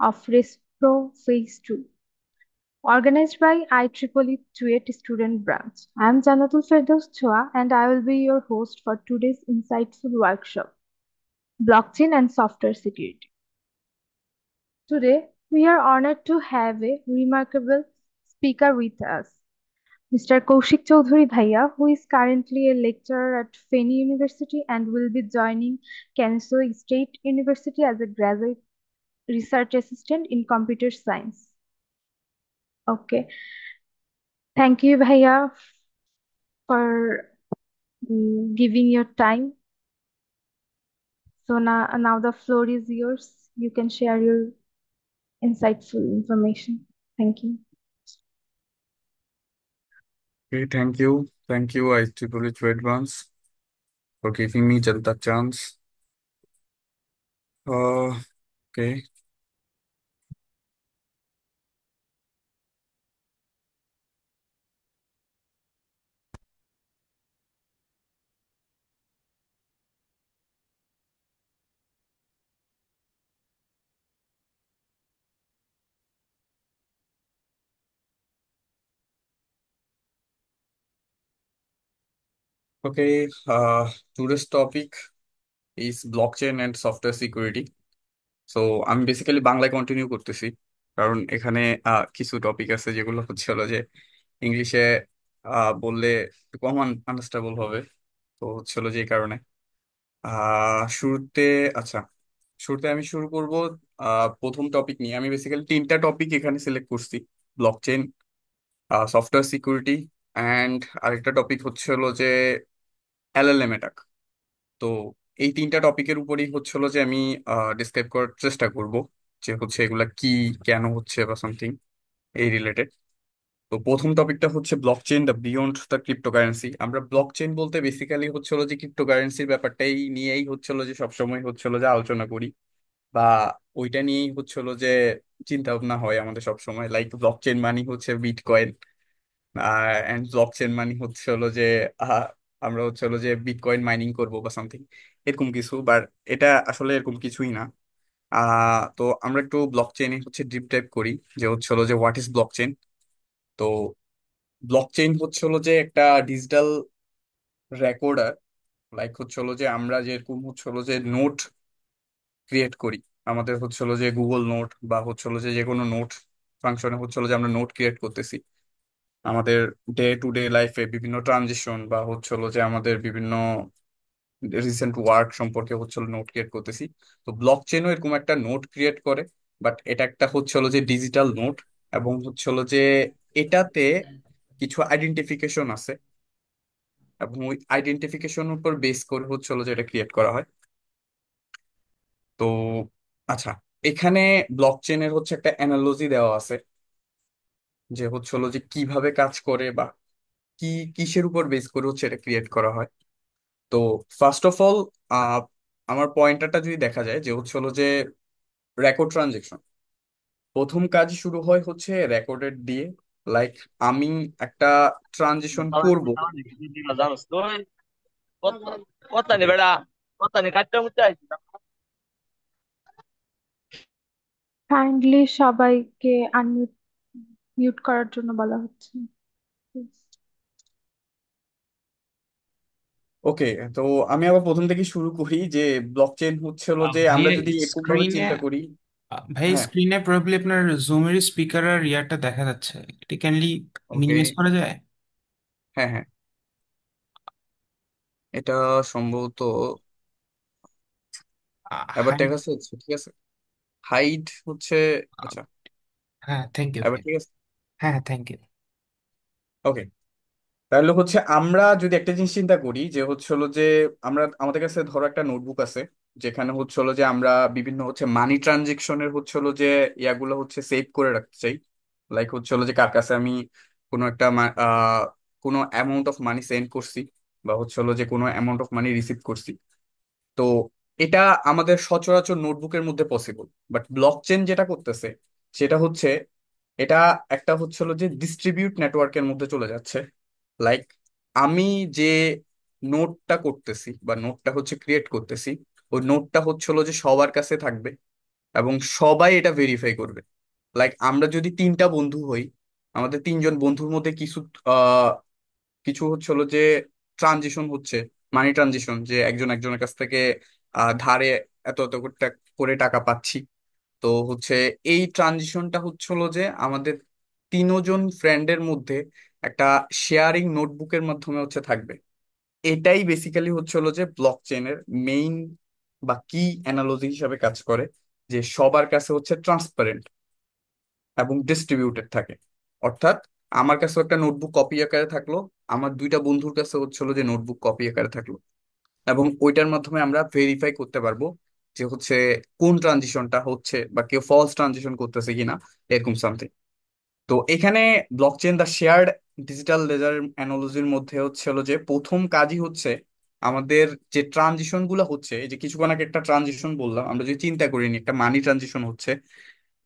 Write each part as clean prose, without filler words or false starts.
of RESPRO Phase 2, organized by IEEE Kuwait Student Branch. I am Janatul Firdaus Chua and I will be your host for today's insightful workshop, Blockchain and Software Security. Today, we are honored to have a remarkable speaker with us, Mr. Kaushik Choudhury Bhaiya, who is currently a lecturer at Feni University and will be joining Kansai State University as a graduate research assistant in computer science. Okay, thank you, Bhaiya, for giving your time. So now the floor is yours. You can share your insightful information. Thank you. Okay, thank you. Thank you, IEEE to Advance, for giving me just the chance. Okay. Okay. Today's topic is blockchain and software security. So আমি basically বাংলায় continue করতেছি, কারণ এখানে কিছু topic আছে যেগুলো হচ্ছে হলো যে ইংলিশে বললে কমন আন্ডারস্ট্যান্ডেবল হবে। তো হচ্ছে হলো যে এই কারণে শুরুতে আচ্ছা শুরুতে আমি শুরু করব প্রথম টপিক নিয়ে। আমি বেসিক্যালি তিনটা টপিক এখানে সিলেক্ট করছি: ব্লকচেন, সফটওয়্যার সিকিউরিটি, অ্যান্ড আরেকটা টপিক হচ্ছে হলো যে এলএলএম অ্যাটাক। তো এই তিনটা টপিকের উপরই হচ্ছে হলো যে আমি ডিসক্রাইব করার চেষ্টা করব যে হচ্ছে এগুলা কি, কেন হচ্ছে বা সামথিং এই রিলেটেড। তো প্রথম টপিকটা হচ্ছে blockchain the beyond the cryptocurrency. আমরা ব্লকচেন বলতে বেসিক্যালি হচ্ছে হলো যে ক্রিপ্টোকারেন্সির ব্যাপারটাই নিয়েই হচ্ছে হলো যে সবসময় হচ্ছে হলো যে আলোচনা করি, বা ওইটা নিয়েই হচ্ছে হলো যে চিন্তা ভাবনা হয় আমাদের সবসময়। লাইক ব্লকচেন মানে হচ্ছে বিটকয়েন, এন্ড ব্লকচেন মানে হচ্ছে হলো যে আহ, আমরা হচ্ছে হলো যে বিটকয়েন মাইনিং করব বা সামথিং এরকম কিছু, বাট এটা আসলে এরকম কিছুই না। তো আমরা একটু ব্লকচেনে হচ্ছে ডিপ ডাইভ করি যে হচ্ছে হলো যে হোয়াট ইজ ব্লকচেন। তো ব্লকচেন হচ্ছে হলো যে একটা ডিজিটাল রেকর্ডার। লাইক হচ্ছে হলো যে আমরা যেরকম হচ্ছে হলো যে নোট ক্রিয়েট করি, আমাদের হচ্ছে হলো যে গুগল নোট বা হচ্ছে হলো যে যে কোনো নোট ফাংশনে হচ্ছে হলো যে আমরা নোট ক্রিয়েট করতেছি আমাদের ডে টু ডে লাইফে বিভিন্ন ট্রানজিশন বা হচ্ছে হলো যে আমাদের বিভিন্ন রিসেন্ট ওয়ার্ক সম্পর্কে হচ্ছে হলো নোট ক্রিয়েট করতেছি। তো ব্লক চেনও এরকম একটা নোট ক্রিয়েট করে, বাট এটা একটা হচ্ছে হলো যে ডিজিটাল নোট, এবং হচ্ছে হলো যে এটাতে কিছু আইডেন্টিফিকেশন আছে, এবং ওই আইডেন্টিফিকেশন উপর বেস করে হচ্ছে হলো যে এটা ক্রিয়েট করা হয়। তো আচ্ছা, এখানে ব্লক চেনের হচ্ছে একটা অ্যানালজি দেওয়া আছে যে হচ্ছে হলো যে কিভাবে কাজ করে বা কি কিসের উপর বেস করে হচ্ছে এটা ক্রিয়েট করা হয়। তো ফার্স্ট অফ অল আমার পয়েন্টারটা যদি দেখা যায় যে হচ্ছে হলো যে রেকর্ড ট্রানজেকশন, প্রথম কাজ শুরু হয় হচ্ছে রেকর্ডেড দিয়ে। লাইক আমি একটা ট্রানজেকশন করব। জানোস তুই কথা নি বেড়া কথা নি কাটতে মুতে আইছি কাইন্ডলি সবাইকে আনমিউট মিউট করার জন্য বলা হচ্ছে। ওকে, তো আমি আবার প্রথম থেকে শুরু করি যে ব্লকচেন হচ্ছে হলো যে আমরা ভাইয়া যদি এরকম ভাবে স্ক্রিনে চিন্তা করি। ভাই হ্যাঁ। স্ক্রিনে প্রবাবলি আপনার জুমের স্পিকার আর ইয়ারটা দেখা যাচ্ছে, এটা ক্যানলি ওকে। মিনিমাইজ করা যায়? হ্যাঁ, হ্যাঁ, এটা সম্ভবত এবার হাই। দেখা যাচ্ছে, ঠিক আছে। হাইট হচ্ছে, আচ্ছা, হ্যাঁ, থ্যাংক ইউ এবার ভাই। ঠিক আছে। হ্যাঁ, থ্যাংক ইউ। ওকে, তাহলে হচ্ছে আমরা যদি একটা জিনিস চিন্তা করি যে হচ্ছে হলো যে আমরা আমাদের কাছে ধরো একটা নোটবুক আছে, যেখানে হচ্ছে হলো যে আমরা বিভিন্ন হচ্ছে মানি ট্রানজেকশনের হচ্ছে হলো যে ইয়াগুলো হচ্ছে সেভ করে রাখতে চাই। লাইক হচ্ছে হলো যে কার কাছে আমি কোনো একটা কোনো অ্যামাউন্ট অফ মানি সেন্ড করছি, বা হচ্ছে হলো যে কোনো অ্যামাউন্ট অফ মানি রিসিভ করছি। তো এটা আমাদের সচরাচর নোটবুকের মধ্যে পসিবল, বাট ব্লকচেন যেটা করতেছে সেটা হচ্ছে এটা একটা হচ্ছে হলো যে ডিস্ট্রিবিউট নেটওয়ার্কের মধ্যে চলে যাচ্ছে। লাইক আমি যে নোটটা করতেছি বা নোটটা হচ্ছে ক্রিয়েট করতেছি, ওই নোটটা হচ্ছে হলো যে সবার কাছে থাকবে, এবং সবাই এটা ভেরিফাই করবে। লাইক আমরা যদি তিনটা বন্ধু হই, আমাদের তিনজন বন্ধুর মধ্যে কিছু আহ কিছু হচ্ছে হলো যে ট্রানজিশন হচ্ছে, মানি ট্রানজিশন, যে একজন একজনের কাছ থেকে ধারে এত এত করে টাকা পাচ্ছি। তো হচ্ছে এই ট্রানজিশনটা হচ্ছে হলো যে আমাদের তিনজন ফ্রেন্ডের মধ্যে একটা শেয়ারিং নোটবুকের মাধ্যমে হচ্ছে থাকবে। এটাই বেসিক্যালি হচ্ছে হলো যে ব্লক চেনের মেইন বা কি অ্যানালজি হিসাবে কাজ করে, যে সবার কাছে হচ্ছে ট্রান্সপারেন্ট এবং ডিস্ট্রিবিউটেড থাকে। অর্থাৎ আমার কাছে একটা নোটবুক কপি আকারে থাকলো, আমার দুইটা বন্ধুর কাছে হচ্ছে হলো যে নোটবুক কপি আকারে থাকলো, এবং ওইটার মাধ্যমে আমরা ভেরিফাই করতে পারবো যে হচ্ছে কোন ট্রানজিশনটা হচ্ছে বা কেউ ফলস ট্রানজিশন করতেছে কিনা, এরকম সামথিং। তো এখানে ব্লকচেন দা শেয়ার্ড ডিজিটাল লেজার অ্যানালজির মধ্যে হচ্ছে হলো যে প্রথম কাজই হচ্ছে আমাদের যে ট্রানজিশন গুলো হচ্ছে, এই যে কিছুক্ষণ আগে একটা ট্রানজিশন বললাম, আমরা যদি চিন্তা করিনি একটা মানি ট্রানজিশন হচ্ছে,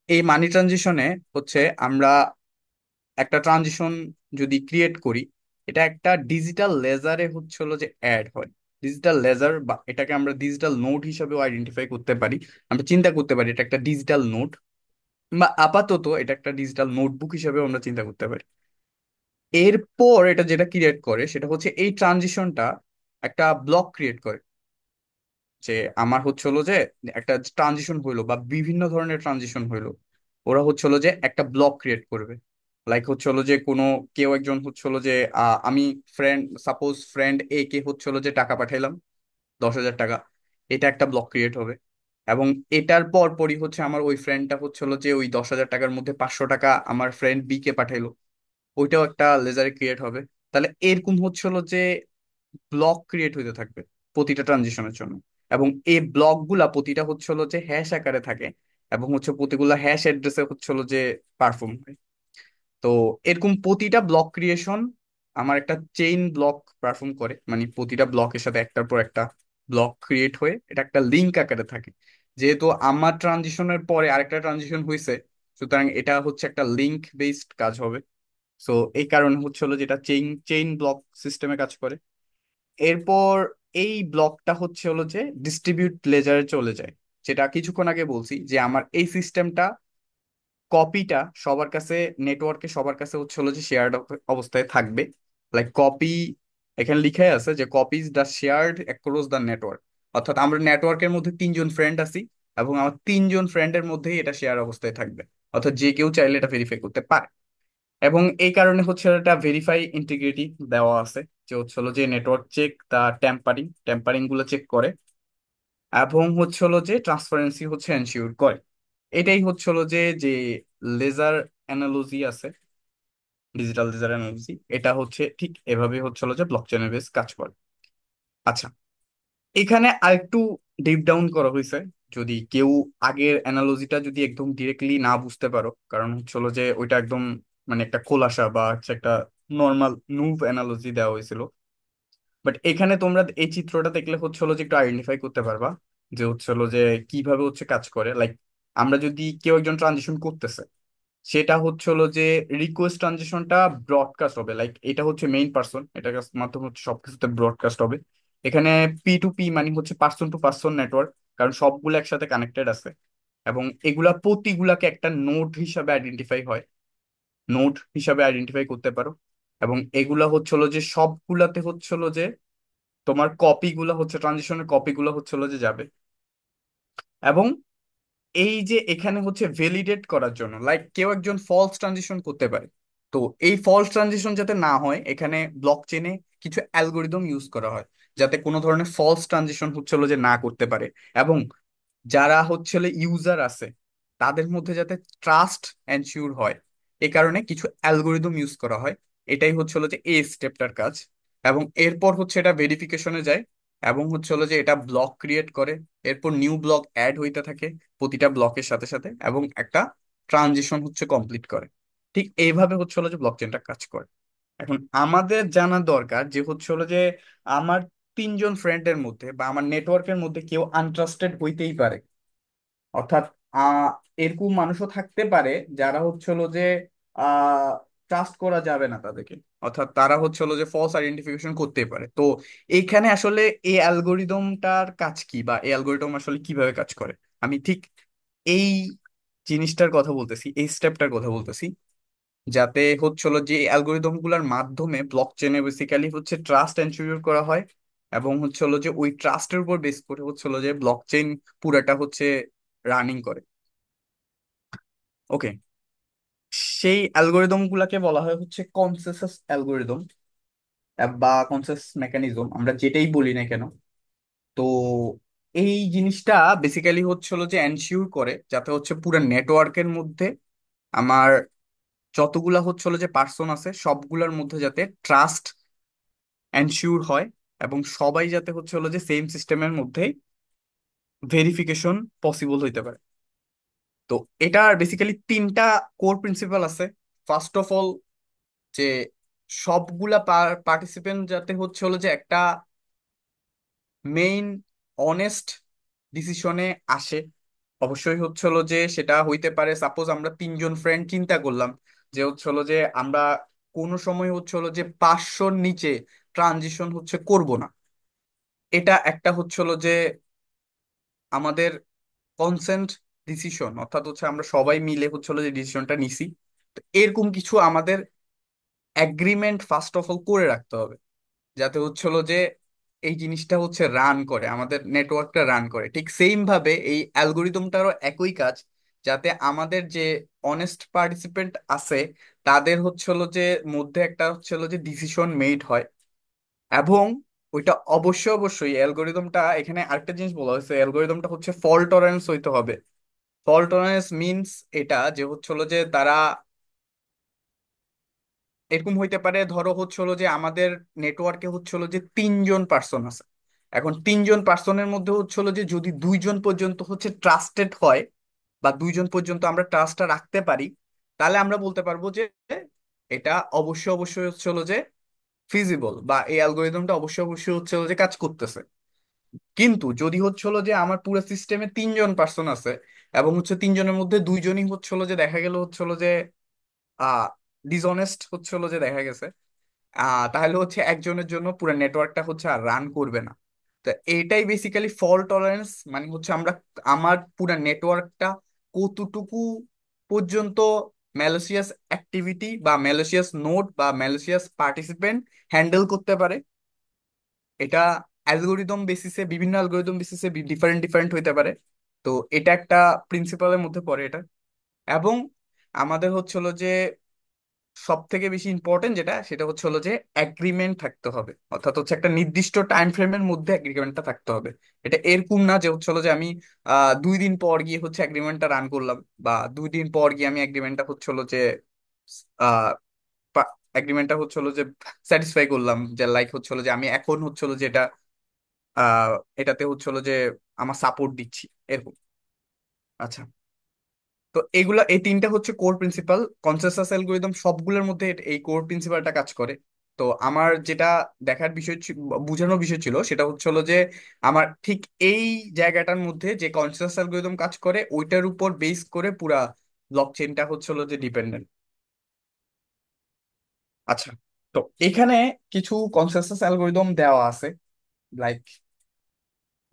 এই মানি ট্রানজিশনে হচ্ছে আমরা একটা ট্রানজিশন যদি ক্রিয়েট করি, এটা একটা ডিজিটাল লেজারে হচ্ছে হলো যে অ্যাড হয়। ডিজিটাল লেজার বা এটাকে আমরা ডিজিটাল নোট হিসাবেও আইডেন্টিফাই করতে পারি। আমরা চিন্তা করতে পারি এটা একটা ডিজিটাল নোট, বা আপাতত এটা একটা ডিজিটাল নোটবুক হিসাবেও আমরা চিন্তা করতে পারি। এরপর এটা যেটা ক্রিয়েট করে সেটা হচ্ছে এই ট্রানজিশনটা একটা ব্লক ক্রিয়েট করে। যে আমার হচ্ছে হলো যে একটা ট্রানজিশন হইলো বা বিভিন্ন ধরনের ট্রানজিশন হইলো, ওরা হচ্ছে হলো যে একটা ব্লক ক্রিয়েট করবে। লাইক হচ্ছে হলো যে কোনো কেউ একজন হচ্ছে হলো যে আমি সাপোজ ফ্রেন্ড এ কে হচ্ছে হলো যে টাকা পাঠাইলাম 10,000 টাকা, এটা একটা ব্লক ক্রিয়েট হবে। এবং এটার পর পরই হচ্ছে আমার ওই ফ্রেন্ডটা হচ্ছে হলো যে ওই 10,000 টাকার মধ্যে 500 টাকা আমার ফ্রেন্ড বি কে পাঠাইলো, ওইটাও একটা লেজারে ক্রিয়েট হবে। তাহলে এরকম হচ্ছে হলো যে ব্লক ক্রিয়েট হইতে থাকবে প্রতিটা ট্রানজিশনের জন্য। এবং এই ব্লক গুলা প্রতিটা হচ্ছে হলো যে হ্যাশ আকারে থাকে, এবং হচ্ছে প্রতিগুলা হ্যাশ অ্যাড্রেসে হচ্ছে হলো যে পারফর্ম হয়। তো এরকম প্রতিটা ব্লক ক্রিয়েশন আমার একটা চেইন ব্লক পারফর্ম করে, মানে প্রতিটা ব্লকের সাথে একটার পর একটা ব্লক ক্রিয়েট হয়ে এটা একটা লিঙ্ক আকারে থাকে। যেহেতু আমার ট্রানজিশনের পরে আরেকটা ট্রানজিশন হয়েছে, সুতরাং এটা হচ্ছে একটা লিঙ্ক বেসড কাজ হবে। সো এই কারণে হচ্ছে হলো যেটা চেইন চেইন ব্লক সিস্টেমে কাজ করে। এরপর এই ব্লকটা হচ্ছে হলো যে ডিস্ট্রিবিউট লেজারে চলে যায়। যেটা কিছুক্ষণ আগে বলছি যে আমার এই সিস্টেমটা কপিটা সবার কাছে, নেটওয়ার্কে সবার কাছে হচ্ছে হলো যে শেয়ার্ড অবস্থায় থাকবে। লাইক কপি, এখানে লিখাই আছে যে copies the shared across the network. অর্থাৎ আমরা নেটওয়ার্কের মধ্যে তিনজন ফ্রেন্ড আছি, এবং আমার তিনজন ফ্রেন্ডের মধ্যেই এটা শেয়ার অবস্থায় থাকবে। অর্থাৎ যে কেউ চাইলে এটা ভেরিফাই করতে পারে। এবং এই কারণে হচ্ছে এটা ভেরিফাই ইন্টিগ্রিটি দেওয়া আছে, যে হচ্ছে হলো যে নেটওয়ার্ক চেক দা ট্যাম্পারিং ট্যাম্পারিং গুলো চেক করে, এবং হচ্ছে হলো যে ট্রান্সপারেন্সি হচ্ছে এনশিওর করে। এটাই হচ্ছে হলো যে যে লেজার অ্যানালজি আছে, ডিজিটাল লেজার অ্যানালজি, এটা হচ্ছে ঠিক এভাবে হচ্ছে হলো যে ব্লকচেনের বেস কাজ করে। আচ্ছা, এখানে আরেকটু ডিপ ডাউন করা হয়েছে। যদি কেউ আগের অ্যানালজিটা যদি একদম ডিরেক্টলি না বুঝতে পারো, কারণ হচ্ছে হলো যে ওইটা একদম মানে একটা খোলাসা বা হচ্ছে একটা নর্মাল নুভ অ্যানালজি দেওয়া হয়েছিল। বাট এখানে তোমরা এই চিত্রটা দেখলে হচ্ছে হলো যে একটু আইডেন্টিফাই করতে পারবা যে হচ্ছে হলো যে কিভাবে হচ্ছে কাজ করে। লাইক আমরা যদি কেউ একজন ট্রানজিশন করতেছে, সেটা হচ্ছে হলো যে রিকোয়েস্ট ট্রানজিশনটা ব্রডকাস্ট হবে। লাইক এটা হচ্ছে মেইন পার্সন, এটার মাধ্যমে হচ্ছে সবকিছুতে ব্রডকাস্ট হবে। এখানে পি টু পি মানে হচ্ছে পার্সন টু পার্সন নেটওয়ার্ক, কারণ সবগুলো একসাথে কানেক্টেড আছে। এবং এগুলা প্রতিগুলাকে একটা নোড হিসাবে আইডেন্টিফাই হয়, নোড হিসাবে আইডেন্টিফাই করতে পারো। এবং এগুলা হচ্ছে হলো যে সবগুলাতে হচ্ছে হলো যে তোমার কপি গুলো হচ্ছে ট্রানজিশনের কপি গুলো হচ্ছে হলো যে যাবে। এবং এই যে এখানে হচ্ছে ভ্যালিডেট করার জন্য, লাইক কেউ একজন ফলস ট্রানজিশন করতে পারে। তো এই ফলস ট্রানজিশন যাতে না হয়, এখানে ব্লক চেনে কিছু অ্যালগোরিদম ইউজ করা হয়, যাতে কোনো ধরনের ফলস ট্রানজিশন হচ্ছে হলো যে না করতে পারে। এবং যারা হচ্ছে ইউজার আছে তাদের মধ্যে যাতে ট্রাস্ট এনশিওর হয়, এই কারণে কিছু অ্যালগোরিদম ইউজ করা হয়। এটাই হচ্ছে হলো যে এই স্টেপটার কাজ। এবং এরপর হচ্ছে এটা ভেরিফিকেশনে যায়, এবং হচ্ছে হলো যে এটা ব্লক ক্রিয়েট করে। এরপর নিউ ব্লক অ্যাড হইতে থাকে প্রতিটা ব্লকের সাথে সাথে, এবং একটা ট্রানজিশন হচ্ছে কমপ্লিট করে। ঠিক এইভাবে হচ্ছে হলো যে ব্লকচেনটা কাজ করে। এখন আমাদের জানা দরকার যে হচ্ছে হলো যে আমার তিনজন ফ্রেন্ডের মধ্যে বা আমার নেটওয়ার্কের মধ্যে কেউ আনট্রাস্টেড হইতেই পারে। অর্থাৎ আহ এরকম মানুষও থাকতে পারে যারা হচ্ছে হলো যে ট্রাস্ট করা যাবে না তাদেরকে। অর্থাৎ তারা হচ্ছে হলো যে ফলস আইডেন্টিফিকেশন করতেই পারে। তো এইখানে আসলে এই অ্যালগোরিদমটার কাজ কি, বা এই অ্যালগোরিদম আসলে কিভাবে কাজ করে, আমি ঠিক এই জিনিসটার কথা বলতেছি, এই স্টেপটার কথা বলতেছি, যাতে হচ্ছিল যে অ্যালগোরিদম গুলার মাধ্যমে ব্লক চেনে বেসিক্যালি হচ্ছে ট্রাস্ট এনশিওর করা হয়, এবং হচ্ছিল যে ওই ট্রাস্টের উপর বেস করে হচ্ছিল যে ব্লক চেইন পুরাটা হচ্ছে রানিং করে। ওকে, সেই অ্যালগোরিদম গুলাকে বলা হয় হচ্ছে কনসেনসাস অ্যালগোরিদম বা কনসেনসাস মেকানিজম, আমরা যেটাই বলি না কেন। তো এই জিনিসটা বেসিক্যালি হচ্ছিল যে এনশিওর করে যাতে হচ্ছে পুরো নেটওয়ার্কের মধ্যে আমার যতগুলা হচ্ছিল যে পার্সন আছে সবগুলোর মধ্যে যাতে ট্রাস্ট এনশিওর হয়, এবং সবাই যাতে হচ্ছে হলো যে সেম সিস্টেমের মধ্যে ভেরিফিকেশন পসিবল হইতে পারে। তো এটার বেসিক্যালি তিনটা কোর প্রিন্সিপাল আছে। ফার্স্ট অফ অল, যে সবগুলা পার্টিসিপেন্ট যাতে হচ্ছে হলো যে একটা মেইন অনেস্ট ডিসিশনে আসে। অবশ্যই হচ্ছে হলো যে সেটা হইতে পারে, সাপোজ আমরা তিনজন ফ্রেন্ড চিন্তা করলাম যে হচ্ছে হলো যে আমরা কোনো সময় হচ্ছে হলো যে 500-র নিচে ট্রানজিশন হচ্ছে করব না। এটা একটা হচ্ছে হলো যে আমাদের কনসেন্ট ডিসিশন, অর্থাৎ হচ্ছে আমরা সবাই মিলে হচ্ছে হলো যে ডিসিশনটা নিছি। তো এরকম কিছু আমাদের অ্যাগ্রিমেন্ট ফার্স্ট অফ অল করে রাখতে হবে, যাতে হচ্ছে হলো যে এই জিনিসটা হচ্ছে রান করে, আমাদের নেটওয়ার্কটা রান করে। ঠিক সেম ভাবে এই অ্যালগোরিদমটারও একই কাজ, যাতে আমাদের যে অনেস্ট পার্টিসিপেন্ট আছে তাদের হচ্ছে হলো যে মধ্যে একটা হচ্ছে হলো যে ডিসিশন মেড হয়। এবং ওইটা অবশ্যই অবশ্যই অ্যালগোরিদমটা, এখানে আরেকটা জিনিস বলা হয়েছে, অ্যালগোরিদমটা হচ্ছে ফল্ট টলারেন্স হইতে হবে। ফল্ট টলারেন্স মিনস এটা যে হচ্ছে হলো যে তারা এরকম হইতে পারে, ধরো হচ্ছে হলো যে আমাদের নেটওয়ার্কে হচ্ছে হলো যে তিনজন পার্সন আছে। এখন তিনজন পার্সনের মধ্যে হচ্ছে হলো যে যদি দুইজন পর্যন্ত হচ্ছে ট্রাস্টেড হয়, বা দুইজন পর্যন্ত আমরা ট্রাস্টটা রাখতে পারি, তাহলে আমরা বলতে পারবো যে এটা অবশ্যই অবশ্যই হচ্ছে হলো যে ফিজিবল, বা এই অ্যালগোরিদমটা অবশ্যই অবশ্যই হচ্ছে হলো যে কাজ করতেছে। কিন্তু যদি হচ্ছে হলো যে আমার পুরো সিস্টেমে তিনজন পার্সন আছে, এবং হচ্ছে তিনজনের মধ্যে দুইজনই হচ্ছে হলো যে দেখা গেল হচ্ছে হলো যে আহ ডিসঅনেস্ট হচ্ছে হলো যে দেখা গেছে, তাহলে হচ্ছে একজনের জন্য পুরো নেটওয়ার্কটা হচ্ছে আর রান করবে না। তো এইটাই বেসিক্যালি ফল্ট টলারেন্স, মানে হচ্ছে আমরা আমার পুরো নেটওয়ার্কটা কতটুকু পর্যন্ত ম্যালিসিয়াস অ্যাক্টিভিটি বা ম্যালিসিয়াস নোড বা ম্যালিসিয়াস পার্টিসিপেন্ট হ্যান্ডেল করতে পারে। এটা অ্যালগোরিদম বেসিসে, বিভিন্ন অ্যালগোরিদম বেসিসে ডিফারেন্ট ডিফারেন্ট হইতে পারে। তো এটা একটা প্রিন্সিপালের মধ্যে পড়ে এটা। এবং আমাদের হচ্ছে হলো যে সব থেকে বেশি ইম্পর্টেন্ট যেটা, সেটা হচ্ছে হলো যে এগ্রিমেন্ট থাকতে হবে, অর্থাৎ হচ্ছে একটা নির্দিষ্ট টাইম ফ্রেমের মধ্যে এগ্রিমেন্টটা থাকতে হবে। এটা এরকম না যে হচ্ছে হলো যে আমি 2 দিন পর গিয়ে হচ্ছে এগ্রিমেন্টটা রান করলাম, বা 2 দিন পর গিয়ে আমি এগ্রিমেন্টটা হচ্ছে হলো যে আহ এগ্রিমেন্টটা হচ্ছে হলো যে স্যাটিসফাই করলাম, যে লাইক হচ্ছে হলো যে আমি এখন হচ্ছে হলো যে এটা আহ এটাতে হচ্ছে হলো যে আমার সাপোর্ট দিচ্ছি, এরকম। আচ্ছা, তো এগুলা এই তিনটা হচ্ছে কোর প্রিন্সিপাল। কনসেনসাস অ্যালগোরিদম সবগুলোর মধ্যে এই কোর প্রিন্সিপালটা কাজ করে। তো আমার যেটা দেখার বিষয় বোঝানোর বিষয় ছিল সেটা হচ্ছে হলো যে আমার ঠিক এই জায়গাটার মধ্যে যে কনসেনসাস অ্যালগোরিদম কাজ করে ওইটার উপর বেস করে পুরা ব্লক চেইনটা হচ্ছে হলো যে ডিপেন্ডেন্ট। আচ্ছা, তো এখানে কিছু কনসেনসাস অ্যালগোরিদম দেওয়া আছে, লাইক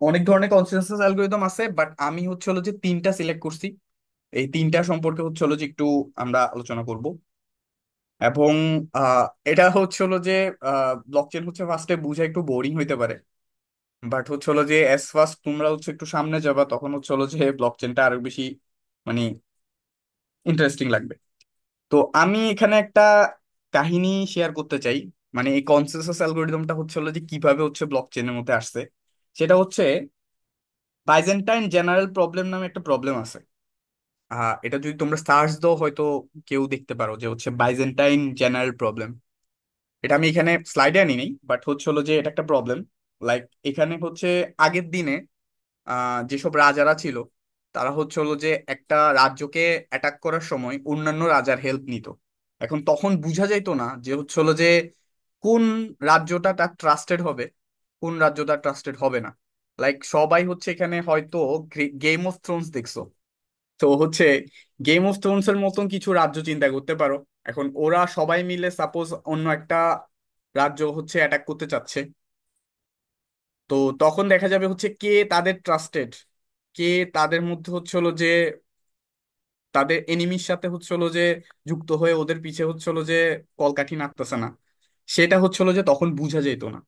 অনেক ধরনের কনসেনসাস অ্যালগোরিদম আছে, বাট আমি হচ্ছে হলো যে তিনটা সিলেক্ট করছি। এই তিনটা সম্পর্কে হচ্ছে হলো যে একটু আমরা আলোচনা করব। এবং আহ, এটা হচ্ছে হলো যে ব্লকচেন হচ্ছে ফার্স্টে বুঝা একটু বোরিং হইতে পারে, বাট হচ্ছে হলো যে এস ফার্স্ট তোমরা হচ্ছে একটু সামনে যাবা তখন হচ্ছে হলো যে ব্লকচেনটা আরো বেশি মানে ইন্টারেস্টিং লাগবে। তো আমি এখানে একটা কাহিনী শেয়ার করতে চাই, মানে এই কনসেনসাস অ্যালগোরিদমটা হচ্ছে হলো যে কিভাবে হচ্ছে ব্লকচেনের মধ্যে আসছে। সেটা হচ্ছে বাইজেন্টাইন জেনারেল প্রবলেম নামে একটা প্রবলেম আছে। এটা যদি তোমরা সার্চ দাও হয়তো কেউ দেখতে পারো যে হচ্ছে বাইজেন্টাইন জেনারেল প্রবলেম। এটা আমি এখানে স্লাইডে আনি নাই, বাট হচ্ছে হলো যে এটা একটা প্রবলেম। লাইক এখানে হচ্ছে আগের দিনে যেসব রাজারা ছিল তারা হচ্ছে হলো যে একটা রাজ্যকে অ্যাটাক করার সময় অন্যান্য রাজার হেল্প নিত। এখন তখন বোঝা যাইতো না যে হচ্ছে হলো যে কোন রাজ্যটা তার ট্রাস্টেড হবে, কোন রাজ্যটা ট্রাস্টেড হবে না। লাইক সবাই হচ্ছে এখানে হয়তো গেম অফ থ্রোনস দেখছো। তো হচ্ছে গেম অফ থ্রোনস এর মতন কিছু রাজ্য চিন্তা করতে পারো। এখন ওরা সবাই মিলে সাপোজ অন্য একটা রাজ্য হচ্ছে অ্যাটাক করতে চাচ্ছে। তো তখন দেখা যাবে হচ্ছে কে তাদের ট্রাস্টেড, কে তাদের মধ্যে হচ্ছে হলো যে তাদের এনিমির সাথে হচ্ছে হলো যে যুক্ত হয়ে ওদের পিছে হচ্ছে হলো যে কলকাঠি নাড়তেছে না, সেটা হচ্ছে হলো যে তখন বোঝা যেত না।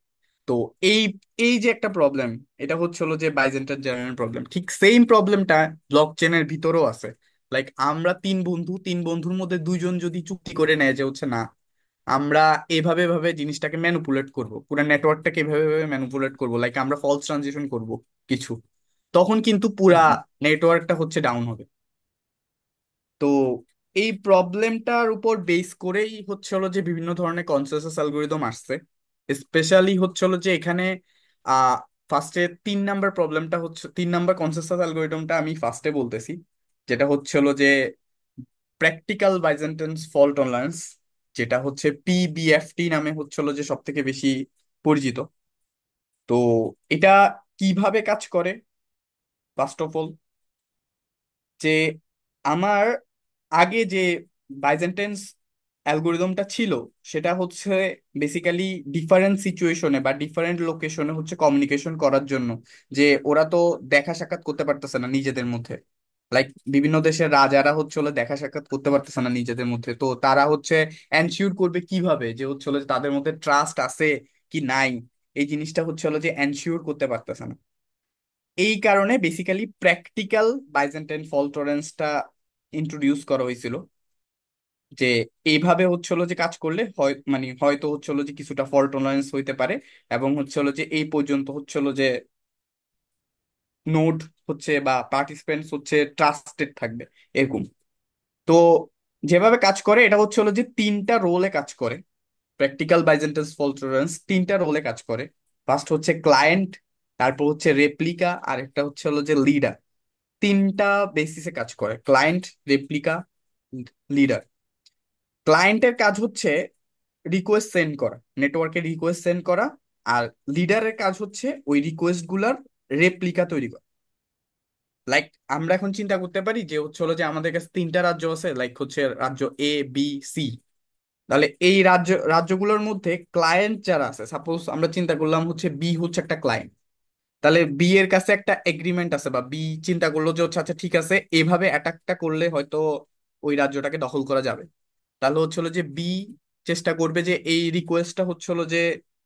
তো এই এই যে একটা প্রবলেম, এটা হচ্ছে হলো যে বাইজেন্টার জেনারেল প্রবলেম। ঠিক সেম প্রবলেমটা ব্লক চেনের ভিতরেও আছে। লাইক আমরা তিন বন্ধু, তিন বন্ধুর মধ্যে দুইজন যদি চুক্তি করে নেয় যে হচ্ছে না, আমরা এভাবে ভাবে জিনিসটাকে ম্যানুপুলেট করব, পুরো নেটওয়ার্কটাকে এভাবে ভাবে ম্যানুপুলেট করব, লাইক আমরা ফলস ট্রানজিশন করব কিছু, তখন কিন্তু পুরা নেটওয়ার্কটা হচ্ছে ডাউন হবে। তো এই প্রবলেমটার উপর বেস করেই হচ্ছে হলো যে বিভিন্ন ধরনের কনসেনসাস অ্যালগোরিদম আসছে। স্পেশালি হচ্ছে হলো যে এখানে আহ ফার্স্টে 3 নাম্বার প্রবলেমটা হচ্ছে, 3 নাম্বার কনসেনসাস অ্যালগোরিদমটা আমি ফার্স্টে বলতেছি, যেটা হচ্ছে হলো যে প্র্যাকটিক্যাল বাইজেন্টাইন্স ফল্ট টলারেন্স, যেটা হচ্ছে পিবিএফটি নামে হচ্ছে হলো যে সব থেকে বেশি পরিচিত। তো এটা কিভাবে কাজ করে? ফার্স্ট অফ অল, যে আমার আগে যে বাইজেন্টাইন্স অ্যালগোরিদমটা ছিল, সেটা হচ্ছে বেসিক্যালি ডিফারেন্ট সিচুয়েশনে বা ডিফারেন্ট লোকেশনে হচ্ছে কমিউনিকেশন করার জন্য। যে ওরা তো দেখা সাক্ষাৎ করতে পারতেছে না নিজেদের মধ্যে, লাইক বিভিন্ন দেশের রাজারা হচ্ছে হলো দেখা সাক্ষাৎ করতে পারতেছে না নিজেদের মধ্যে, তো তারা হচ্ছে এনশিওর করবে কিভাবে যে হচ্ছে হলো যে তাদের মধ্যে ট্রাস্ট আছে কি নাই, এই জিনিসটা হচ্ছে হলো যে এনশিওর করতে পারতেছে না। এই কারণে বেসিক্যালি প্র্যাকটিক্যাল বাইজেন্টাইন ফল্ট টলারেন্সটা ইন্ট্রোডিউস করা হয়েছিল। যে এইভাবে হচ্ছে হলো যে কাজ করলে হয় মানে হয়তো হচ্ছে হলো যে কিছুটা ফল্ট টলারেন্স হইতে পারে, এবং হচ্ছে হলো যে এই পর্যন্ত হচ্ছে হলো যে নোড হচ্ছে বা পার্টিসিপেন্টস হচ্ছে ট্রাস্টেড থাকবে, এরকম। তো যেভাবে কাজ করে এটা হচ্ছে হলো যে 3টা রোলে কাজ করে। প্র্যাকটিক্যাল বাইজেন্টাইন ফল্ট টলারেন্স 3টা রোলে কাজ করে। ফার্স্ট হচ্ছে ক্লায়েন্ট, তারপর হচ্ছে রেপ্লিকা, আর একটা হচ্ছে হলো যে লিডার। 3টা বেসিসে কাজ করে: ক্লায়েন্ট, রেপ্লিকা, লিডার। ক্লায়েন্টের কাজ হচ্ছে রিকোয়েস্ট সেন্ড করা, নেটওয়ার্কে রিকোয়েস্ট সেন্ড করা। আর লিডারের কাজ হচ্ছে ওই রিকোয়েস্ট গুলার রেপ্লিকা তৈরি করা। লাইক আমরা এখন চিন্তা করতে পারি যে হচ্ছে হলো যে আমাদের কাছে 3টা রাজ্য আছে, লাইক হচ্ছে রাজ্য A, B, C। তাহলে এই রাজ্যগুলোর মধ্যে ক্লায়েন্ট যারা আছে, সাপোজ আমরা চিন্তা করলাম হচ্ছে বি হচ্ছে একটা ক্লায়েন্ট, তাহলে বি এর কাছে একটা এগ্রিমেন্ট আছে, বা বি চিন্তা করলো যে হচ্ছে আচ্ছা ঠিক আছে, এভাবে অ্যাটাকটা করলে হয়তো ওই রাজ্যটাকে দখল করা যাবে। তাহলে হচ্ছে হলো যে বি চেষ্টা করবে যে এই রিকোয়েস্টটা হচ্ছে হলো যে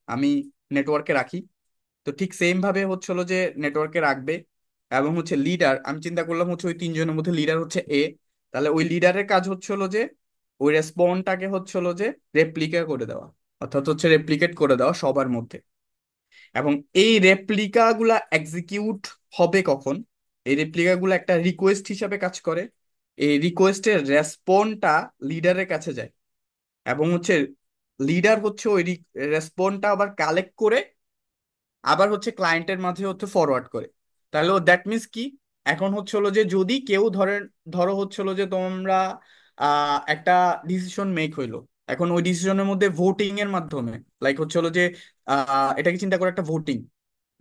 আমি নেটওয়ার্কে রাখি। তো ঠিক সেম ভাবে হচ্ছে হলো যে নেটওয়ার্কে রাখবে। এবং হচ্ছে লিডার, আমি চিন্তা করলাম হচ্ছে ওই 3জনের মধ্যে লিডার হচ্ছে এ, তাহলে ওই লিডারের কাজ হচ্ছে হলো যে ওই রেসপন্সটাকে হচ্ছে হলো যে রেপ্লিকা করে দেওয়া, অর্থাৎ হচ্ছে রেপ্লিকেট করে দেওয়া সবার মধ্যে। এবং এই রেপ্লিকা গুলা এক্সিকিউট হবে কখন? এই রেপ্লিকা গুলা একটা রিকোয়েস্ট হিসাবে কাজ করে। এই রিকোয়েস্টের রেসপন্সটা লিডারের কাছে যায়, এবং হচ্ছে লিডার হচ্ছে ওই রেসপন্সটা আবার কালেক্ট করে আবার হচ্ছে ক্লায়েন্টের মাঝে হচ্ছে ফরওয়ার্ড করে। তাহলে দ্যাট মিনস কি, এখন হচ্ছে হলো যে যদি কেউ ধরো হচ্ছে হলো যে তোমরা একটা ডিসিশন মেক হইলো, এখন ওই ডিসিশনের মধ্যে ভোটিং এর মাধ্যমে, লাইক হচ্ছে হলো যে এটাকে চিন্তা করে একটা ভোটিং,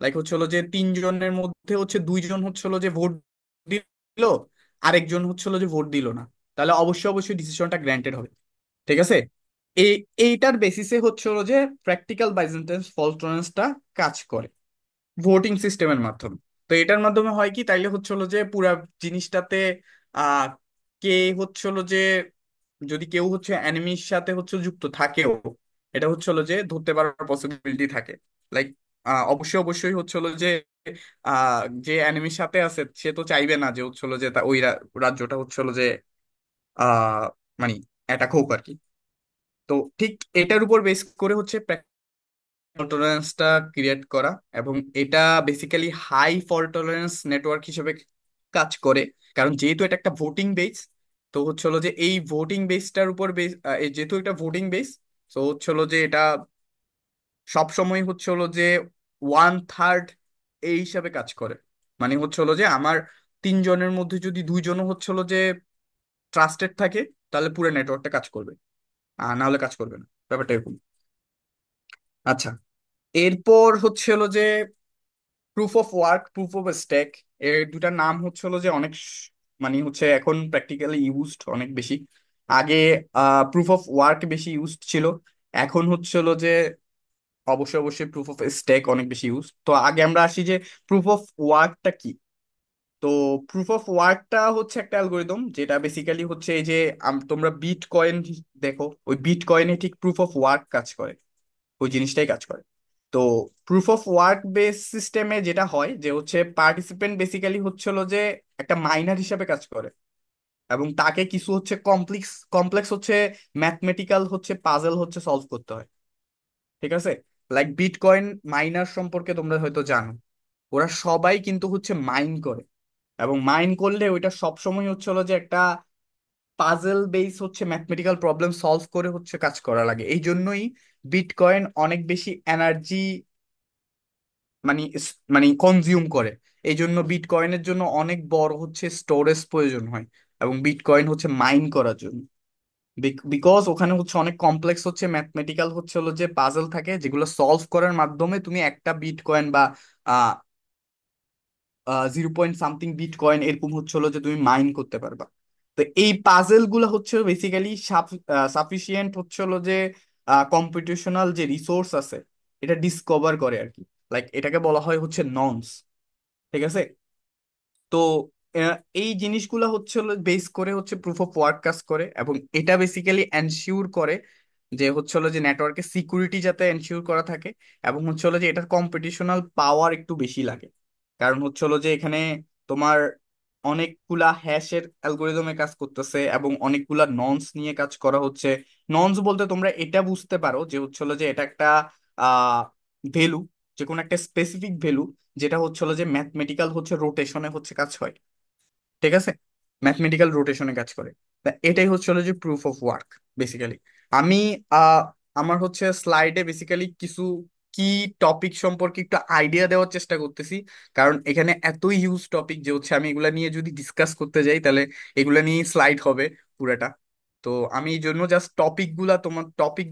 লাইক হচ্ছে হলো যে 3জনের মধ্যে হচ্ছে 2জন হচ্ছে হলো যে ভোট দিল, আরেকজন হচ্ছে হলো যে ভোট দিল না, তাহলে অবশ্যই অবশ্যই ডিসিশনটা গ্র্যান্টেড হবে। ঠিক আছে? এই এইটার বেসিসে হচ্ছে হলো যে প্র্যাকটিক্যাল বাইজেন্টাইন ফল্ট টলারেন্সটা কাজ করে ভোটিং সিস্টেমের মাধ্যমে। তো এটার মাধ্যমে হয় কি, তাইলে হচ্ছে হলো যে পুরা জিনিসটাতে আহ কে হচ্ছে হলো যে যদি কেউ হচ্ছে এনিমির সাথে হচ্ছে যুক্ত থাকেও, এটা হচ্ছে হলো যে ধরতে পারার পসিবিলিটি থাকে। লাইক অবশ্যই অবশ্যই হচ্ছে হলো যে যে এনিমির সাথে আছে সে তো চাইবে না যে হচ্ছে হলো যে ওই রাজ্যটা হচ্ছে হলো যে আহ মানে অ্যাটাক হোক আর কি। তো ঠিক এটার উপর বেস করে হচ্ছে ফল্ট টলারেন্সটা ক্রিয়েট করা। এবং এটা basically high fault tolerance network হিসেবে কাজ করে, কারণ যেহেতু এটা একটা ভোটিং বেস। তো হচ্ছে হলো যে এই ভোটিং বেসটার উপর বেস, যেহেতু এটা ভোটিং বেস, তো হচ্ছে হলো যে এটা সবসময় হচ্ছে হলো যে 1/3 এই হিসাবে কাজ করে। মানে হচ্ছে হলো যে আমার 3জনের মধ্যে যদি 2জনও হচ্ছে হলো যে ট্রাস্টেড থাকে, তাহলে পুরো নেটওয়ার্কটা কাজ করবে, আর না হলে কাজ করবে না। ব্যাপারটা এরকম। আচ্ছা, এরপর হচ্ছে হলো যে proof of work, proof of stake, এর দুটার নাম হচ্ছে হলো যে অনেক মানে হচ্ছে এখন প্র্যাকটিক্যালি ইউজড অনেক বেশি। আগে প্রুফ অফ ওয়ার্ক বেশি ইউজড ছিল, এখন হচ্ছে হলো যে অবশ্যই অবশ্যই প্রুফ অফ স্টেক অনেক বেশি ইউজ। তো আগে আমরা আসি যে প্রুফ অফ ওয়ার্কটা কি। তো প্রুফ অফ ওয়ার্কটা হচ্ছে একটা অ্যালগোরিদম যেটা বেসিক্যালি হচ্ছে এই যে তোমরা বিট কয়েন দেখো, ওই বিট কয়েনে ঠিক প্রুফ অফ ওয়ার্ক কাজ করে, ওই জিনিসটাই কাজ করে। তো প্রুফ অফ ওয়ার্ক বেস সিস্টেমে যেটা হয় যে হচ্ছে পার্টিসিপেন্ট বেসিক্যালি হচ্ছিল যে একটা মাইনার হিসাবে কাজ করে, এবং তাকে কিছু হচ্ছে কমপ্লেক্স কমপ্লেক্স হচ্ছে ম্যাথমেটিক্যাল হচ্ছে পাজল হচ্ছে সলভ করতে হয়। ঠিক আছে? লাইক বিটকয়েন মাইনার সম্পর্কে তোমরা হয়তো জানো, ওরা সবাই কিন্তু হচ্ছে মাইন করে, এবং মাইন করলে ওইটা সবসময় হচ্ছে হলো যে একটা পাজল বেস হচ্ছে ম্যাথমেটিক্যাল প্রবলেম সলভ করে হচ্ছে কাজ করা লাগে। এই জন্যই বিটকয়েন অনেক বেশি এনার্জি মানে মানে কনজিউম করে। এই জন্য বিটকয়েনের জন্য অনেক বড় হচ্ছে স্টোরেজ প্রয়োজন হয়, এবং বিটকয়েন হচ্ছে মাইন করার জন্য। বিকজ ওখানে হচ্ছে অনেক কমপ্লেক্স হচ্ছে ম্যাথমেটিক্যাল হচ্ছে হলো যে পাজল থাকে, যেগুলো সলভ করার মাধ্যমে তুমি একটা বিটকয়েন বা 0 পয়েন্ট সামথিং বিটকয়েন এরকম হচ্ছে হলো যে তুমি মাইন করতে পারবা। তো এই পাজেল গুলো হচ্ছে বেসিক্যালি সাফিসিয়েন্ট হচ্ছে হলো যে কম্পিটিশনাল যে রিসোর্স আছে এটা ডিসকভার করে আর কি। লাইক এটাকে বলা হয় হচ্ছে ননস। ঠিক আছে? তো এই জিনিসগুলো হচ্ছে বেস করে হচ্ছে প্রুফ অফ ওয়ার্ক কাজ করে, এবং এটা বেসিক্যালি এনশিওর করে যে হচ্ছে হলো যে নেটওয়ার্কের সিকিউরিটি যাতে এনশিওর করা থাকে, এবং হচ্ছে হলো যে এটার কম্পিটিশনাল পাওয়ার একটু বেশি লাগে। কারণ হচ্ছে হলো যে এখানে তোমার অনেকগুলা হ্যাশের অ্যালগোরিদমে কাজ করতেছে, এবং অনেকগুলা ননস নিয়ে কাজ করা হচ্ছে। ননস বলতে তোমরা এটা বুঝতে পারো যে হচ্ছে হলো যে এটা একটা আহ ভ্যালু, যে কোনো একটা স্পেসিফিক ভ্যালু, যেটা হচ্ছে হলো যে ম্যাথমেটিক্যাল হচ্ছে রোটেশনে হচ্ছে কাজ হয়। ঠিক আছে? ম্যাথমেটিক্যাল রোটেশনে কাজ করে। তা এটাই হচ্ছে হলো যে প্রুফ অফ ওয়ার্ক বেসিক্যালি। আমি আহ, আমার হচ্ছে স্লাইডে বেসিক্যালি কিছু কি টপিক সম্পর্কে একটু আইডিয়া দেওয়ার চেষ্টা করতেছি, কারণ এখানে এতই হিউজ টপিক যে হচ্ছে আমি এগুলা নিয়ে যদি ডিসকাস করতে যাই তাহলে এগুলা নিয়ে স্লাইড হবে পুরাটা। তো আমি এই জন্য জাস্ট টপিক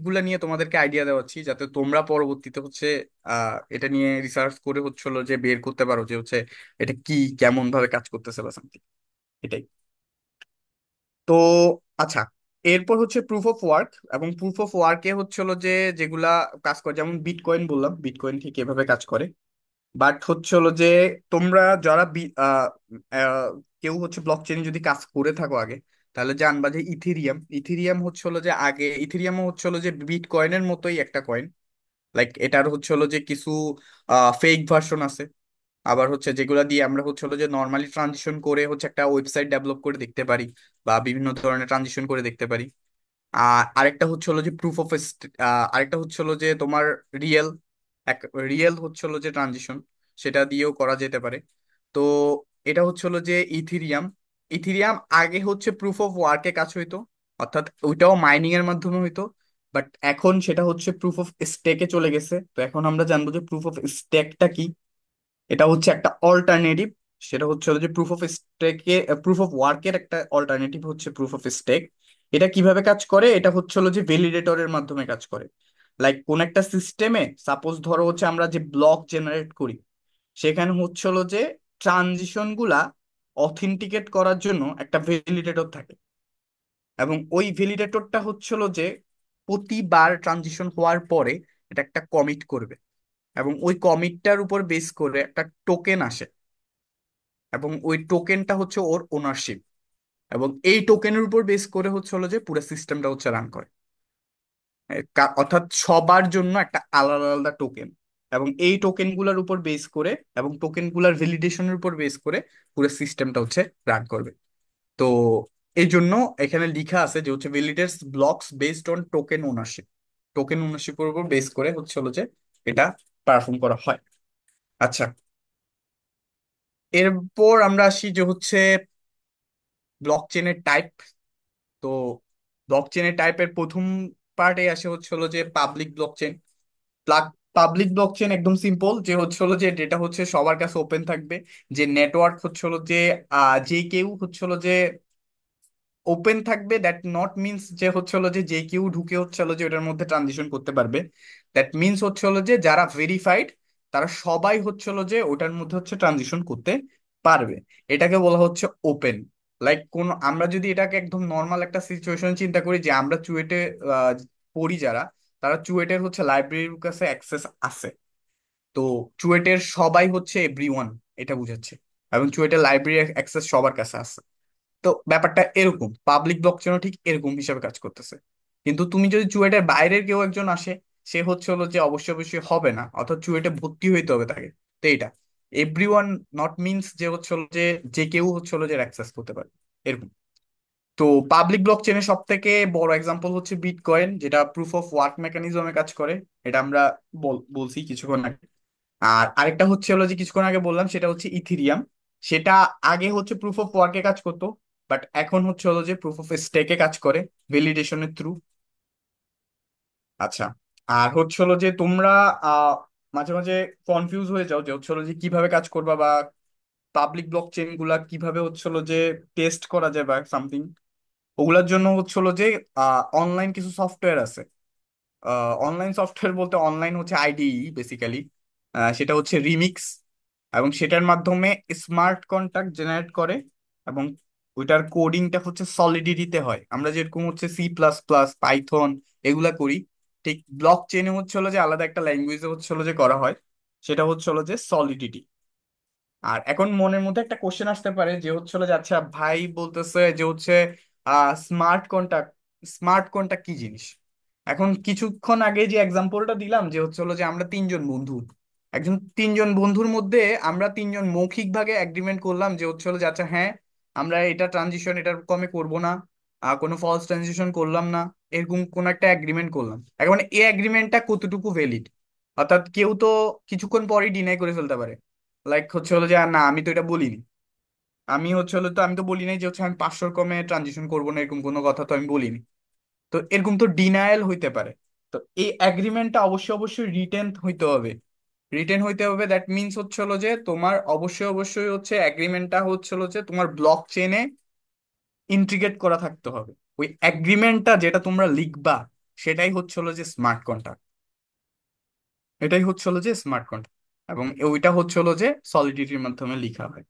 গুলা নিয়ে তোমাদেরকে আইডিয়া দেওয়াচ্ছি, যাতে তোমরা পরবর্তীতে হচ্ছে এটা নিয়ে রিসার্চ করে হচ্ছিল যে বের করতে পারো যে হচ্ছে এটা কি, কেমন ভাবে কাজ করতেছে বা something। এটাই। তো আচ্ছা, এরপর হচ্ছে প্রুফ অফ ওয়ার্ক, এবং প্রুফ অফ ওয়ার্কে হচ্ছে হলো যে যেগুলা কাজ করে, যেমন বিটকয়েন বললাম, বিটকয়েন ঠিক এভাবে কাজ করে। বাট হচ্ছে হলো যে তোমরা যারা আহ, কেউ হচ্ছে ব্লক চেইন যদি কাজ করে থাকো আগে, তাহলে জানবা যে ইথেরিয়াম, ইথেরিয়াম হচ্ছে হলো যে আগে ইথেরিয়াম হচ্ছে হলো যে বিটকয়েনের মতোই একটা কয়েন। লাইক এটার হচ্ছে হলো যে কিছু ফেক ভার্সন আছে, আবার হচ্ছে যেগুলা দিয়ে আমরা হচ্ছে হলো যে নর্মালি ট্রানজিশন করে হচ্ছে একটা ওয়েবসাইট ডেভেলপ করে দেখতে পারি, বা বিভিন্ন ধরনের ট্রানজিশন করে দেখতে পারি। আর আরেকটা হচ্ছে হলো যে আরেকটা হচ্ছে হলো যে তোমার রিয়েল, এক রিয়েল হচ্ছে হলো যে ট্রানজিশন, সেটা দিয়েও করা যেতে পারে। তো এটা হচ্ছে হলো যে ইথিরিয়াম। ইথিরিয়াম আগে হচ্ছে প্রুফ অফ ওয়ার্কে কাজ হইতো, অর্থাৎ ওইটাও মাইনিং এর মাধ্যমে হইতো। বাট এখন সেটা হচ্ছে প্রুফ অফ স্টেকে চলে গেছে। তো এখন আমরা জানবো যে প্রুফ অফ স্টেকটা কি। এটা হচ্ছে একটা অল্টারনেটিভ, সেটা হচ্ছে হলো যে প্রুফ অফ স্টেকে প্রুফ অফ ওয়ার্কের একটা অল্টারনেটিভ হচ্ছে প্রুফ অফ স্টেক। এটা কিভাবে কাজ করে? এটা হচ্ছে হলো যে ভ্যালিডেটরের মাধ্যমে কাজ করে। লাইক কোন একটা সিস্টেমে সাপোজ ধরো হচ্ছে আমরা যে ব্লক জেনারেট করি, সেখানে হচ্ছে হলো যে ট্রানজিশন গুলা অথেন্টিকেট করার জন্য একটা ভ্যালিডেটর থাকে, এবং ওই ভ্যালিডেটরটা হচ্ছে হলো যে প্রতিবার ট্রানজিশন হওয়ার পরে এটা একটা কমিট করবে, এবং ওই কমিটটার উপর বেস করে একটা টোকেন আসে, এবং ওই টোকেনটা হচ্ছে ওর ওনারশিপ, এবং এই টোকেনের উপর বেস করে হচ্ছে হলো যে পুরো সিস্টেমটা হচ্ছে রান করে। অর্থাৎ সবার জন্য একটা আলাদা আলাদা টোকেন, এবং এই টোকেন গুলার উপর বেস করে এবং টোকেন গুলার ভ্যালিডেশনের উপর বেস করে পুরো সিস্টেমটা হচ্ছে রান করবে। তো এই জন্য এখানে লিখা আছে যে হচ্ছে validates blocks based on token ownership. Token ওনারশিপের উপর বেস করে হচ্ছে হলো যে এটা পারফর্ম করা হয়। আচ্ছা, এরপর আমরা আসি যে হচ্ছে ব্লক চেনের টাইপ। তো ব্লক চেনের টাইপের প্রথম পার্টে আসে হচ্ছে হলো যে public block chain. Public block chain একদম সিম্পল, যে হচ্ছে হলো যে ডেটা হচ্ছে সবার কাছে ওপেন থাকবে। যে নেটওয়ার্ক হচ্ছে হলো যে যে কেউ হচ্ছে হলো যে ওপেন থাকবে, দ্যাট নট মিনস যে হচ্ছে হলো যে যে কেউ ঢুকে হচ্ছে হলো যে ওটার মধ্যে ট্রানজিশন করতে পারবে। দ্যাট মিনস হচ্ছে হলো যে যারা ভেরিফাইড তারা সবাই হচ্ছে হলো যে ওটার মধ্যে হচ্ছে ট্রানজিশন করতে পারবে। এটাকে বলা হচ্ছে ওপেন। লাইক কোন আমরা যদি এটাকে একদম নর্মাল একটা সিচুয়েশন চিন্তা করি, যে আমরা চুয়েটে পড়ি যারা, তারা চুয়েটের হচ্ছে লাইব্রেরির কাছে অ্যাক্সেস আছে। তো চুয়েটের সবাই হচ্ছে এভরিওয়ান, এটা বুঝাচ্ছে। এবং চুয়েটের লাইব্রেরি অ্যাক্সেস সবার কাছে আছে। তো ব্যাপারটা এরকম, পাবলিক ব্লক চেনও ঠিক এরকম হিসাবে কাজ করতেছে। কিন্তু তুমি যদি চুয়েটের বাইরের কেউ একজন আসে, সে হচ্ছে হলো যে অবশ্যই অবশ্যই হবে না, অর্থাৎ চুয়েটে ভর্তি হইতে হবে তাকে। তো এইটা এভরিওয়ান নট মিনস যে হচ্ছে হলো যে যে কেউ হচ্ছে হলো যে অ্যাক্সেস করতে পারে এরকম। তো পাবলিক ব্লক চেনের সব থেকে বড় এক্সাম্পল হচ্ছে বিটকয়েন, যেটা প্রুফ অফ ওয়ার্ক মেকানিজমে কাজ করে। এটা আমরা বলছি কিছুক্ষণ আগে। আর আরেকটা হচ্ছে হলো যে কিছুক্ষণ আগে বললাম, সেটা হচ্ছে ইথিরিয়াম। সেটা আগে হচ্ছে প্রুফ অফ ওয়ার্কে কাজ করতো, বাট এখন হচ্ছে হলো যে প্রুফ অফ স্টেকে কাজ করে ভ্যালিডেশনের থ্রু। আচ্ছা, আর হচ্ছে হলো যে তোমরা আহ মাঝে মাঝে কনফিউজ হয়ে যাও যে হচ্ছে হলো যে কিভাবে কাজ করবা, বা পাবলিক ব্লক চেইন গুলা কিভাবে হচ্ছে হলো যে টেস্ট করা যায় বা সামথিং। ওগুলোর জন্য হচ্ছে হলো যে অনলাইন কিছু সফটওয়্যার আছে। অনলাইন সফটওয়্যার বলতে অনলাইন হচ্ছে আইডিই বেসিক্যালি। সেটা হচ্ছে রিমিক্স, এবং সেটার মাধ্যমে স্মার্ট কন্ট্রাক্ট জেনারেট করে। এবং ওইটার কোডিংটা হচ্ছে সলিডিটিতে হয়, আমরা যেরকম হচ্ছে C++, পাইথন এগুলা করি, ঠিক ব্লক চেনে হচ্ছে হলো যে আলাদা একটা ল্যাঙ্গুয়েজে হচ্ছে হলো যে করা হয়, সেটা হচ্ছে হলো যে সলিডিটি। আর এখন মনের মধ্যে একটা কোশ্চেন আসতে পারে যে হচ্ছে হলো যে আচ্ছা ভাই বলতেছে যে হচ্ছে স্মার্ট কন্ট্রাক্ট, স্মার্ট কন্ট্রাক্ট কি জিনিস? এখন কিছুক্ষণ আগে যে এক্সাম্পলটা দিলাম যে হচ্ছে হলো যে আমরা তিনজন বন্ধু, তিনজন বন্ধুর মধ্যে আমরা তিনজন মৌখিক ভাবে এগ্রিমেন্ট করলাম যে হচ্ছে হলো যে আচ্ছা হ্যাঁ, আমরা এটা ট্রানজিশন এটার কমে করব না, কোনো ফলস ট্রানজিশন করলাম না, এরকম কোন একটা এগ্রিমেন্ট করলাম। এখন মানে এই এগ্রিমেন্টটা কতটুকু ভ্যালিড? অর্থাৎ কেউ তো কিছুক্ষণ পরেই ডিনাই করে ফেলতে পারে, লাইক হচ্ছে হলো যে না আমি তো এটা বলিনি, আমি হচ্ছে হলো তো আমি তো বলি নাই যে হচ্ছে আমি 500 কমে ট্রানজিশন করবো না, এরকম কোনো কথা তো আমি বলিনি। তো এরকম তো ডিনায়াল হইতে পারে। তো এই এগ্রিমেন্টটা অবশ্যই অবশ্যই রিটেন হইতে হবে। রিটেন হইতে হবে, দ্যাট মিনস হচ্ছে হলো যে তোমার অবশ্যই অবশ্যই হচ্ছে এগ্রিমেন্টটা হচ্ছে হলো যে তোমার ব্লক চেনে ইন্টিগ্রেট করা থাকতে হবে। ওই এগ্রিমেন্টটা যেটা তোমরা লিখবা, সেটাই হচ্ছে হলো যে স্মার্ট কন্ট্রাক্ট। এটাই হচ্ছে হলো যে স্মার্ট কন্ট্রাক্ট। এবং ওইটা হচ্ছে হলো যে সলিডিটির মাধ্যমে লিখা হয়,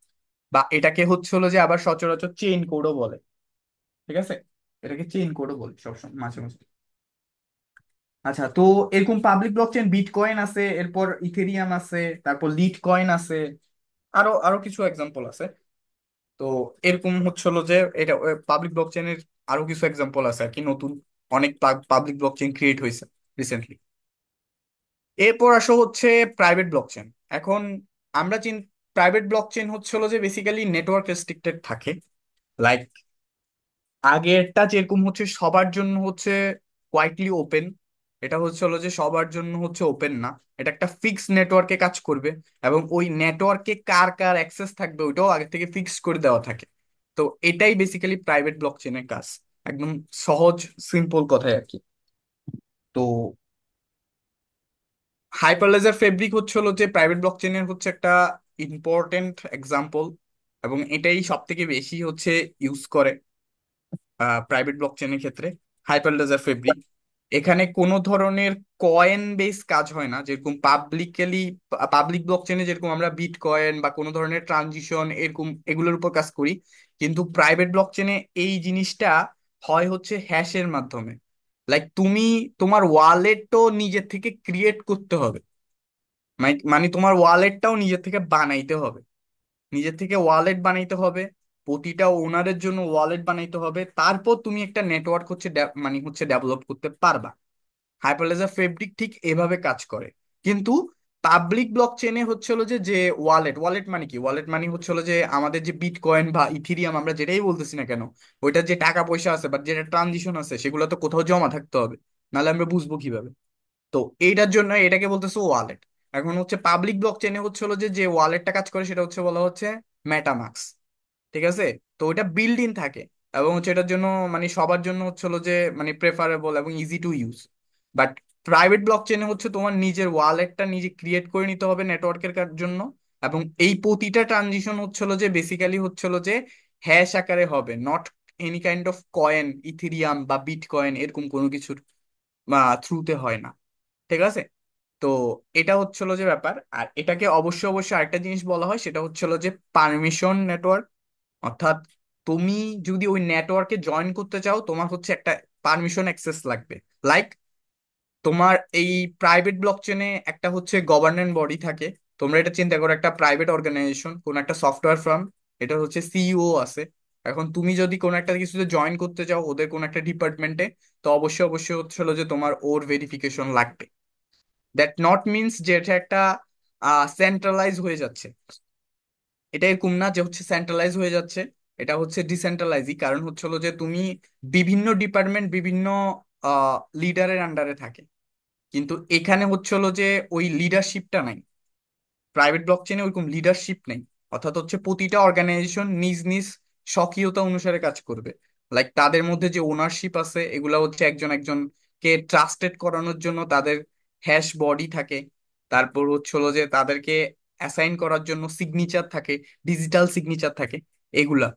বা এটাকে হচ্ছে হলো যে আবার সচরাচর চেইন কোডও বলে। ঠিক আছে, এটাকে চেইন কোডও বলে সবসময় মাঝে মাঝে। আচ্ছা, তো এরকম পাবলিক ব্লকচেন বিটকয়েন আছে, এরপর ইথেরিয়াম আছে, তারপর লিড কয়েন আছে, আরো আরো কিছু এক্সাম্পল আছে। তো এরকম হচ্ছে হলো যে এটা পাবলিক ব্লকচেনের আরো কিছু এক্সাম্পল আছে আর কি, নতুন অনেক পাবলিক ব্লকচেন ক্রিয়েট হয়েছে রিসেন্টলি। এরপর আসো হচ্ছে প্রাইভেট ব্লকচেন। এখন আমরা প্রাইভেট ব্লকচেন হচ্ছে হলো যে বেসিক্যালি নেটওয়ার্ক রেস্ট্রিক্টেড থাকে। লাইক আগেরটা যেরকম হচ্ছে সবার জন্য হচ্ছে কোয়াইটলি ওপেন, এটা হচ্ছে হলো যে সবার জন্য হচ্ছে ওপেন না, এটা একটা ফিক্স নেটওয়ার্কে কাজ করবে। এবং ওই নেটওয়ার্কে কার কার অ্যাক্সেস থাকবে ওইটাও আগে থেকে ফিক্স করে দেওয়া থাকে। তো এটাই বেসিক্যালি প্রাইভেট ব্লকচেনের কাজ, একদম সহজ সিম্পল কথায় আর কি। তো হাইপারলেজার ফেব্রিক হচ্ছে হলো যে প্রাইভেট ব্লকচেনের হচ্ছে একটা ইম্পর্টেন্ট এক্সাম্পল, এবং এটাই সব থেকে বেশি হচ্ছে ইউজ করে প্রাইভেট ব্লকচেনের ক্ষেত্রে। হাইপারলেজার ফেব্রিক, এখানে কোনো ধরনের কয়েন বেস কাজ হয় না, যেরকম পাবলিক ব্লকচেনে যেরকম আমরা বিট কয়েন বা কোনো ধরনের ট্রানজিশন এরকম এগুলোর উপর কাজ করি। কিন্তু প্রাইভেট ব্লকচেনে এই জিনিসটা হয় হচ্ছে হ্যাশের মাধ্যমে। লাইক তুমি তোমার ওয়ালেটও নিজের থেকে ক্রিয়েট করতে হবে, মানে তোমার ওয়ালেটটাও নিজের থেকে বানাইতে হবে, নিজের থেকে ওয়ালেট বানাইতে হবে, প্রতিটা ওনারের জন্য ওয়ালেট বানাইতে হবে, তারপর তুমি একটা নেটওয়ার্ক হচ্ছে মানে হচ্ছে ডেভেলপ করতে পারবা। হাইপারলেজার ফেব্রিক ঠিক এভাবে কাজ করে। কিন্তু পাবলিক ব্লক চেনে হচ্ছে হলো যে যে ওয়ালেট, ওয়ালেট মানে কি? ওয়ালেট মানে হচ্ছে হলো যে আমাদের যে বিটকয়েন বা ইথিরিয়াম আমরা যেটাই বলতেছি না কেন, ওইটার যে টাকা পয়সা আছে বা যেটা ট্রানজিশন আছে সেগুলো তো কোথাও জমা থাকতে হবে, নাহলে আমরা বুঝবো কিভাবে? তো এইটার জন্য এটাকে বলতেছে ওয়ালেট। এখন হচ্ছে পাবলিক ব্লক চেনে হচ্ছে হলো যে যে ওয়ালেটটা কাজ করে সেটা হচ্ছে বলা হচ্ছে মেটামাক্স। ঠিক আছে, তো ওইটা বিল্ড ইন থাকে, এবং হচ্ছে এটার জন্য মানে সবার জন্য হচ্ছে হলো যে মানে প্রেফারেবল এবং easy to use. But private block চেনে হচ্ছে তোমার নিজের ওয়ালেটটা নিজে ক্রিয়েট করে নিতে হবে নেটওয়ার্কের জন্য। এবং এই প্রতিটা ট্রানজিশন হচ্ছে হলো যে বেসিক্যালি হচ্ছে হলো যে হ্যাশ আকারে হবে, not any kind of coin, ethereum বা বিট কয়েন এরকম কোনো কিছুর থ্রুতে হয় না। ঠিক আছে, তো এটা হচ্ছিল যে ব্যাপার। আর এটাকে অবশ্যই অবশ্যই আরেকটা জিনিস বলা হয়, সেটা হচ্ছিল যে পারমিশন নেটওয়ার্ক। অর্থাৎ তুমি যদি ওই নেটওয়ার্কে জয়েন করতে চাও, তোমার হচ্ছে একটা পারমিশন অ্যাক্সেস লাগবে। লাইক তোমার এই প্রাইভেট ব্লকচেনে একটা হচ্ছে গভর্নেন্ট বডি থাকে, তোমরা এটা চিন্তা করো, একটা প্রাইভেট অর্গানাইজেশন, কোন একটা সফটওয়্যার ফার্ম, এটা হচ্ছে সিইও আছে। এখন তুমি যদি কোনো একটা কিছুতে জয়েন করতে চাও ওদের কোন একটা ডিপার্টমেন্টে, তো অবশ্যই অবশ্যই হচ্ছিল যে তোমার ওর ভেরিফিকেশন লাগবে। দ্যাট নট মিনস যে এটা একটা সেন্ট্রালাইজ হয়ে যাচ্ছে। এটা এরকম না যে হচ্ছে সেন্ট্রালাইজ হয়ে যাচ্ছে, এটা হচ্ছে ডিসেন্ট্রালাইজই। কারণ হচ্ছে হলো যে তুমি বিভিন্ন ডিপার্টমেন্ট বিভিন্ন লিডারের আন্ডারে থাকে, কিন্তু এখানে হচ্ছে হলো যে ওই লিডারশিপটা নাই। প্রাইভেট ব্লক চেনে ওইরকম লিডারশিপ নেই। অর্থাৎ হচ্ছে প্রতিটা অর্গানাইজেশন নিজ নিজ স্বকীয়তা অনুসারে কাজ করবে। লাইক তাদের মধ্যে যে ওনারশিপ আছে এগুলা হচ্ছে একজন একজনকে ট্রাস্টেড করানোর জন্য তাদের হ্যাশ বডি থাকে। তারপর হচ্ছে হলো যে তাদেরকে অ্যাসাইন করার জন্য সিগনেচার থাকে, ডিজিটাল সিগনেচার থাকে, এগুলা।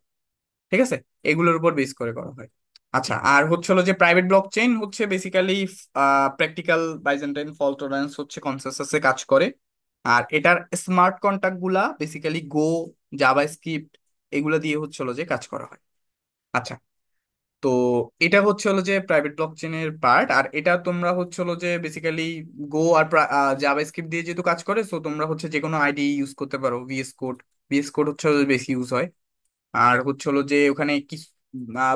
ঠিক আছে, এগুলোর উপর বেস করে করা হয়। আচ্ছা, আর হচ্ছে হলো যে প্রাইভেট ব্লক চেইন হচ্ছে basically practical Byzantine fault tolerance হচ্ছে কনসেনসাসে কাজ করে। আর এটার স্মার্ট কন্ট্রাক্ট গুলা বেসিক্যালি গো, জাভাস্ক্রিপ্ট, এগুলা দিয়ে হচ্ছে হলো যে কাজ করা হয়। আচ্ছা, তো এটা হচ্ছে হলো যে প্রাইভেট ব্লক চেইনের পার্ট। আর এটা তোমরা হচ্ছে হলো যে বেসিক্যালি গো আর জাভাস্ক্রিপ্ট দিয়ে যেহেতু কাজ করে, সো তোমরা হচ্ছে যে কোনো আইডি ইউজ করতে পারো। ভিএস কোড, ভিএস কোড হচ্ছে হলো যে বেশি ইউজ হয়। আর হচ্ছে হলো যে ওখানে কি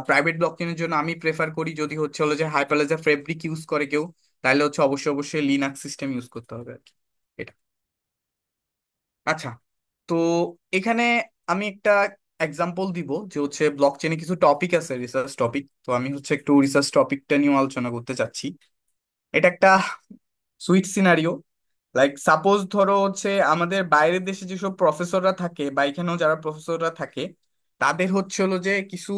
প্রাইভেট ব্লকচেনের জন্য আমি প্রেফার করি, যদি হচ্ছে হলো যে হাইপারলেজার ফেব্রিক ইউজ করে কেউ, তাহলে হচ্ছে অবশ্যই অবশ্যই লিনাক্স সিস্টেম ইউজ করতে হবে আর কি। এটা। আচ্ছা, তো এখানে আমি একটা এক্সাম্পল দিব যে হচ্ছে ব্লকচেনে কিছু টপিক আছে, রিসার্চ টপিক। তো আমি হচ্ছে একটু রিসার্চ টপিকটা নিয়ে আলোচনা করতে চাচ্ছি। এটা একটা সুইট সিনারিও। লাইক সাপোজ ধরো হচ্ছে আমাদের বাইরের দেশে যেসব প্রফেসররা থাকে বা এখানেও যারা প্রফেসররা থাকে, তাদের হচ্ছে হলো যে কিছু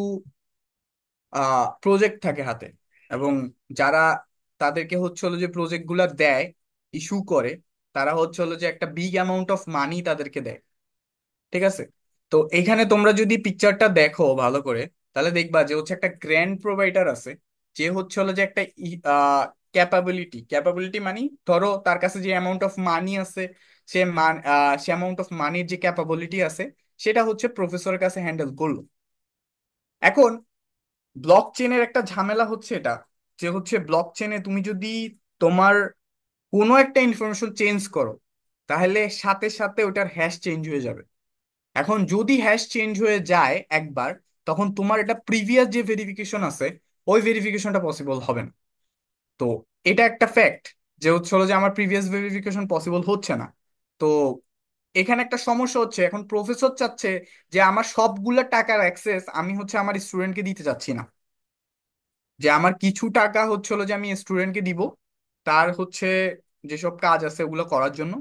প্রজেক্ট থাকে হাতে। এবং যারা তাদেরকে হচ্ছে হলো যে প্রজেক্ট গুলা দেয়, ইস্যু করে, তারা হচ্ছে হলো যে একটা বিগ অ্যামাউন্ট অফ মানি তাদেরকে দেয়। ঠিক আছে, তো এখানে তোমরা যদি পিকচারটা দেখো ভালো করে, তাহলে দেখবা যে হচ্ছে একটা গ্র্যান্ড প্রোভাইডার আছে, যে হচ্ছে হলো যে একটা ক্যাপাবিলিটি, ক্যাপাবিলিটি মানে ধরো তার কাছে যে অ্যামাউন্ট অফ মানি আছে, সে অ্যামাউন্ট অফ মানির যে ক্যাপাবিলিটি আছে, সেটা হচ্ছে প্রফেসরের কাছে হ্যান্ডেল করলো। এখন ব্লক চেনের একটা ঝামেলা হচ্ছে এটা, যে হচ্ছে ব্লক চেনে তুমি যদি তোমার কোনো একটা ইনফরমেশন চেঞ্জ করো, তাহলে সাথে সাথে ওটার হ্যাশ চেঞ্জ হয়ে যাবে। এখন যদি হ্যাশ চেঞ্জ হয়ে যায় একবার, তখন তোমার এটা প্রিভিয়াস যে ভেরিফিকেশন আছে ওই ভেরিফিকেশনটা পসিবল হবে না। তো এটা একটা ফ্যাক্ট, যে হচ্ছে হলো যে আমার প্রিভিয়াস ভেরিফিকেশন পসিবল হচ্ছে না। তো এখানে একটা সমস্যা হচ্ছে, এখন প্রফেসর চাচ্ছে যে আমার সবগুলা টাকার অ্যাক্সেস আমি হচ্ছে আমার স্টুডেন্টকে দিতে চাচ্ছি না। যে আমার কিছু টাকা হচ্ছে হলো যে আমি স্টুডেন্টকে দিব তার হচ্ছে যেসব কাজ আছে ওগুলো করার জন্য,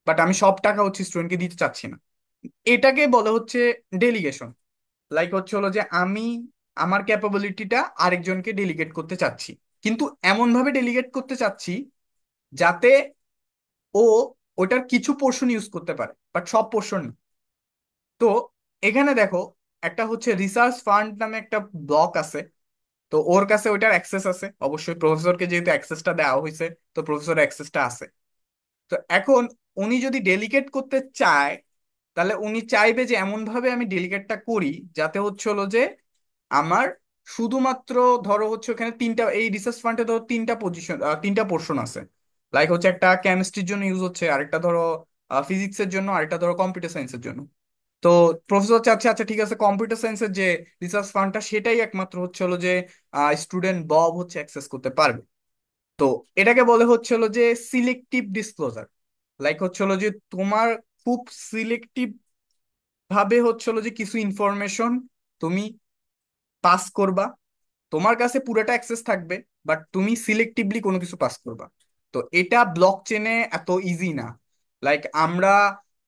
বাট আমি সব টাকা হচ্ছে স্টুডেন্টকে দিতে চাচ্ছি না। এটাকে বলে হচ্ছে ডেলিগেশন। লাইক হচ্ছে হলো যে আমি আমার ক্যাপাবিলিটিটা আরেকজনকে ডেলিগেট করতে চাচ্ছি, কিন্তু এমন ভাবে ডেলিগেট করতে চাচ্ছি যাতে ও ওটার কিছু পোর্শন ইউজ করতে পারে, বাট সব পোর্শন না। তো এখানে দেখো, একটা হচ্ছে রিসার্চ ফান্ড নামে একটা ব্লক আছে। তো ওর কাছে ওইটার অ্যাক্সেস আছে, অবশ্যই প্রফেসরকে যেহেতু অ্যাক্সেসটা দেওয়া হয়েছে, তো প্রফেসর অ্যাক্সেসটা আছে। তো এখন উনি যদি ডেলিগেট করতে চায়, তাহলে উনি চাইবে যে এমন ভাবে আমি ডেলিগেটটা করি যাতে হচ্ছে হলো যে আমার শুধুমাত্র, ধরো হচ্ছে ওখানে তিনটা, এই রিসার্চ ফান্ডে ধরো তিনটা পজিশন, তিনটা পোর্শন আছে। লাইক হচ্ছে একটা কেমিস্ট্রির জন্য ইউজ হচ্ছে, আরেকটা ধরো ফিজিক্সের জন্য, আরেকটা ধরো কম্পিউটার সায়েন্সের জন্য। তো প্রফেসর চাচ্ছে আচ্ছা ঠিক আছে, কম্পিউটার সায়েন্সের যে রিসার্চ ফান্ডটা সেটাই একমাত্র হচ্ছে হলো যে স্টুডেন্ট বব হচ্ছে অ্যাক্সেস করতে পারবে। তো এটাকে বলে হচ্ছে হলো যে সিলেক্টিভ ডিসক্লোজার। লাইক হচ্ছে হলো যে তোমার খুব সিলেক্টিভ ভাবে হচ্ছে হলো যে কিছু ইনফরমেশন তুমি পাস করবা। তোমার কাছে পুরোটা অ্যাক্সেস থাকবে, বাট তুমি সিলেক্টিভলি কোনো কিছু পাস করবা। তো এটা ব্লক চেনে এত ইজি না। লাইক আমরা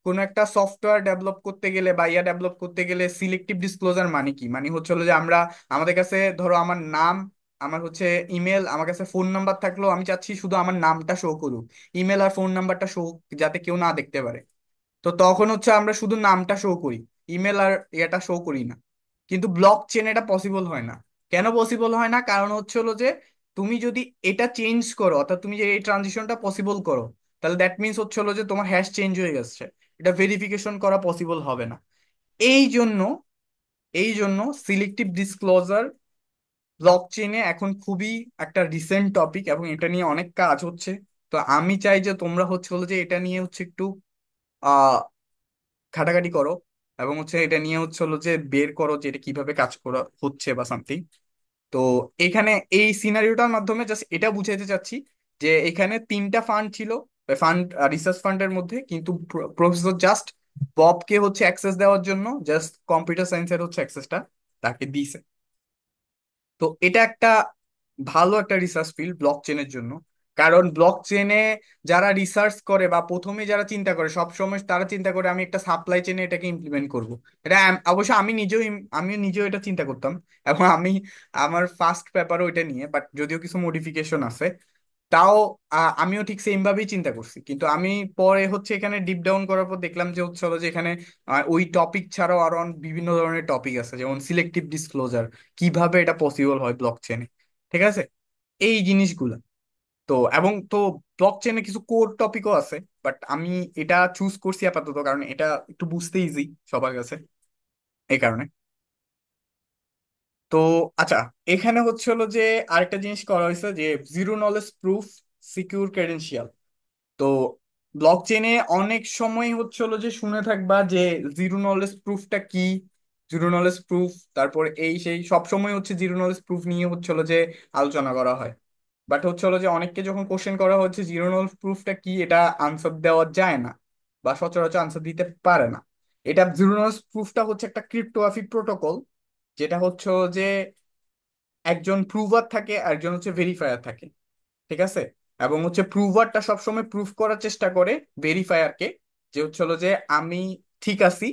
কোনো একটা সফটওয়্যার ডেভেলপ করতে গেলে বা ইয়া ডেভেলপ করতে গেলে সিলেক্টিভ ডিসক্লোজার মানে কি, মানে হচ্ছে হলো যে আমরা, আমাদের কাছে ধরো আমার নাম, আমার হচ্ছে ইমেল, আমার কাছে ফোন নাম্বার থাকলেও আমি চাচ্ছি শুধু আমার নামটা শো করুক, ইমেল আর ফোন নাম্বারটা শো, যাতে কেউ না দেখতে পারে। তো তখন হচ্ছে আমরা শুধু নামটা শো করি, ইমেল আর এটা শো করি না। কিন্তু ব্লক চেন এটা পসিবল হয় না। কেন পসিবল হয় না? কারণ হচ্ছে হলো যে তুমি যদি এটা চেঞ্জ করো, অর্থাৎ তুমি যে এই ট্রানজিশনটা পসিবল করো, তাহলে দ্যাট মিনস হচ্ছে হলো যে তোমার হ্যাশ চেঞ্জ হয়ে গেছে, এটা ভেরিফিকেশন করা পসিবল হবে না। এই জন্য এই জন্য সিলেক্টিভ ডিসক্লোজার ব্লক চেইনে এখন খুবই একটা রিসেন্ট টপিক, এবং এটা নিয়ে অনেক কাজ হচ্ছে। তো আমি চাই যে তোমরা হচ্ছে হলো যে এটা নিয়ে হচ্ছে একটু ঘাটাঘাটি করো, এবং হচ্ছে এটা নিয়ে হচ্ছে হলো যে বের করো যে এটা কিভাবে কাজ করা হচ্ছে বা সামথিং। তো এখানে এই সিনারিওটার মাধ্যমে জাস্ট এটা বুঝাইতে চাচ্ছি যে এখানে তিনটা ফান্ড ছিল, ফান্ড, রিসার্চ ফান্ডের মধ্যে, কিন্তু প্রফেসর জাস্ট ববকে হচ্ছে অ্যাক্সেস দেওয়ার জন্য জাস্ট কম্পিউটার সায়েন্সের হচ্ছে অ্যাক্সেসটা তাকে দিয়েছে। তো এটা একটা ভালো একটা রিসার্চ ফিল্ড ব্লক চেনের জন্য। কারণ ব্লক চেনে যারা রিসার্চ করে বা প্রথমে যারা চিন্তা করে, সব সময় তারা চিন্তা করে আমি একটা সাপ্লাই চেনে এটাকে ইমপ্লিমেন্ট করব। এটা অবশ্য আমি নিজেও এটা চিন্তা করতাম, এবং আমি আমার ফার্স্ট পেপারও এটা নিয়ে, বাট যদিও কিছু মডিফিকেশন আছে, তাও আমিও ঠিক সেম ভাবেই চিন্তা করছি। কিন্তু আমি পরে হচ্ছে এখানে ডিপ ডাউন করার পর দেখলাম যে হচ্ছে হলো যে এখানে ওই টপিক ছাড়াও আরো বিভিন্ন ধরনের টপিক আছে, যেমন সিলেক্টিভ ডিসক্লোজার, কিভাবে এটা পসিবল হয় ব্লক চেনে, ঠিক আছে, এই জিনিসগুলা। তো এবং তো ব্লক চেনে কিছু কোর টপিকও আছে, বাট আমি এটা চুজ করছি আপাতত কারণ এটা একটু বুঝতে ইজি সবার কাছে, এই কারণে। তো আচ্ছা, এখানে হচ্ছে হলো যে আরেকটা জিনিস করা হয়েছে যে zero knowledge proof secure credential. তো ব্লক চেইনে অনেক সময় হচ্ছে হলো যে শুনে থাকবা যে জিরো নলেজ প্রুফটা কি, জিরো নলেজ প্রুফ, তারপর এই সেই সব সময় হচ্ছে জিরো নলেজ প্রুফ নিয়ে হচ্ছে হলো যে আলোচনা করা হয়। বাট হচ্ছে হলো যে অনেককে যখন কোশ্চেন করা হচ্ছে জিরো নলেজ প্রুফটা কি, এটা আনসার দেওয়া যায় না বা সচরাচর আনসার দিতে পারে না। এটা জিরো নলেজ প্রুফটা হচ্ছে একটা ক্রিপ্টোগ্রাফিক প্রোটোকল, যেটা হচ্ছে যে একজন প্রুভার থাকে আর একজন হচ্ছে ভেরিফায়ার থাকে, ঠিক আছে। এবং হচ্ছে প্রুভারটা সবসময় প্রুফ করার চেষ্টা করে ভেরিফায়ারকে যে হচ্ছে হলো যে আমি ঠিক আছি,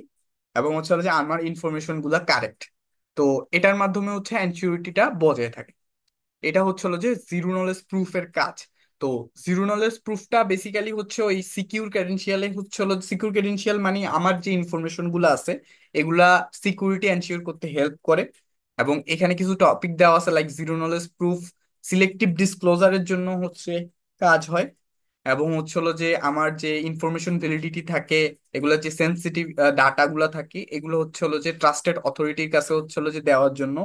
এবং হচ্ছে হলো যে আমার ইনফরমেশন গুলা কারেক্ট। তো এটার মাধ্যমে হচ্ছে অ্যানসিউরিটিটা বজায় থাকে। এটা হচ্ছে হলো যে জিরো নলেজ প্রুফের কাজ। তো জিরো নলেজ প্রুফটা বেসিক্যালি হচ্ছে ওই সিকিউর ক্রেডেনশিয়ালে হচ্ছে হলো, সিকিউর ক্রেডেনশিয়াল মানে আমার যে ইনফরমেশন গুলো আছে এগুলা সিকিউরিটি এনশিওর করতে হেল্প করে। এবং এখানে কিছু টপিক দেওয়া আছে like zero knowledge proof selective ডিসক্লোজারের জন্য হচ্ছে কাজ হয়। এবং হচ্ছে হলো যে আমার যে ইনফরমেশন ভ্যালিডিটি থাকে, এগুলো যে সেন্সিটিভ ডাটা গুলা থাকে, এগুলো হচ্ছে হলো যে ট্রাস্টেড অথরিটির কাছে হচ্ছে হলো যে দেওয়ার জন্য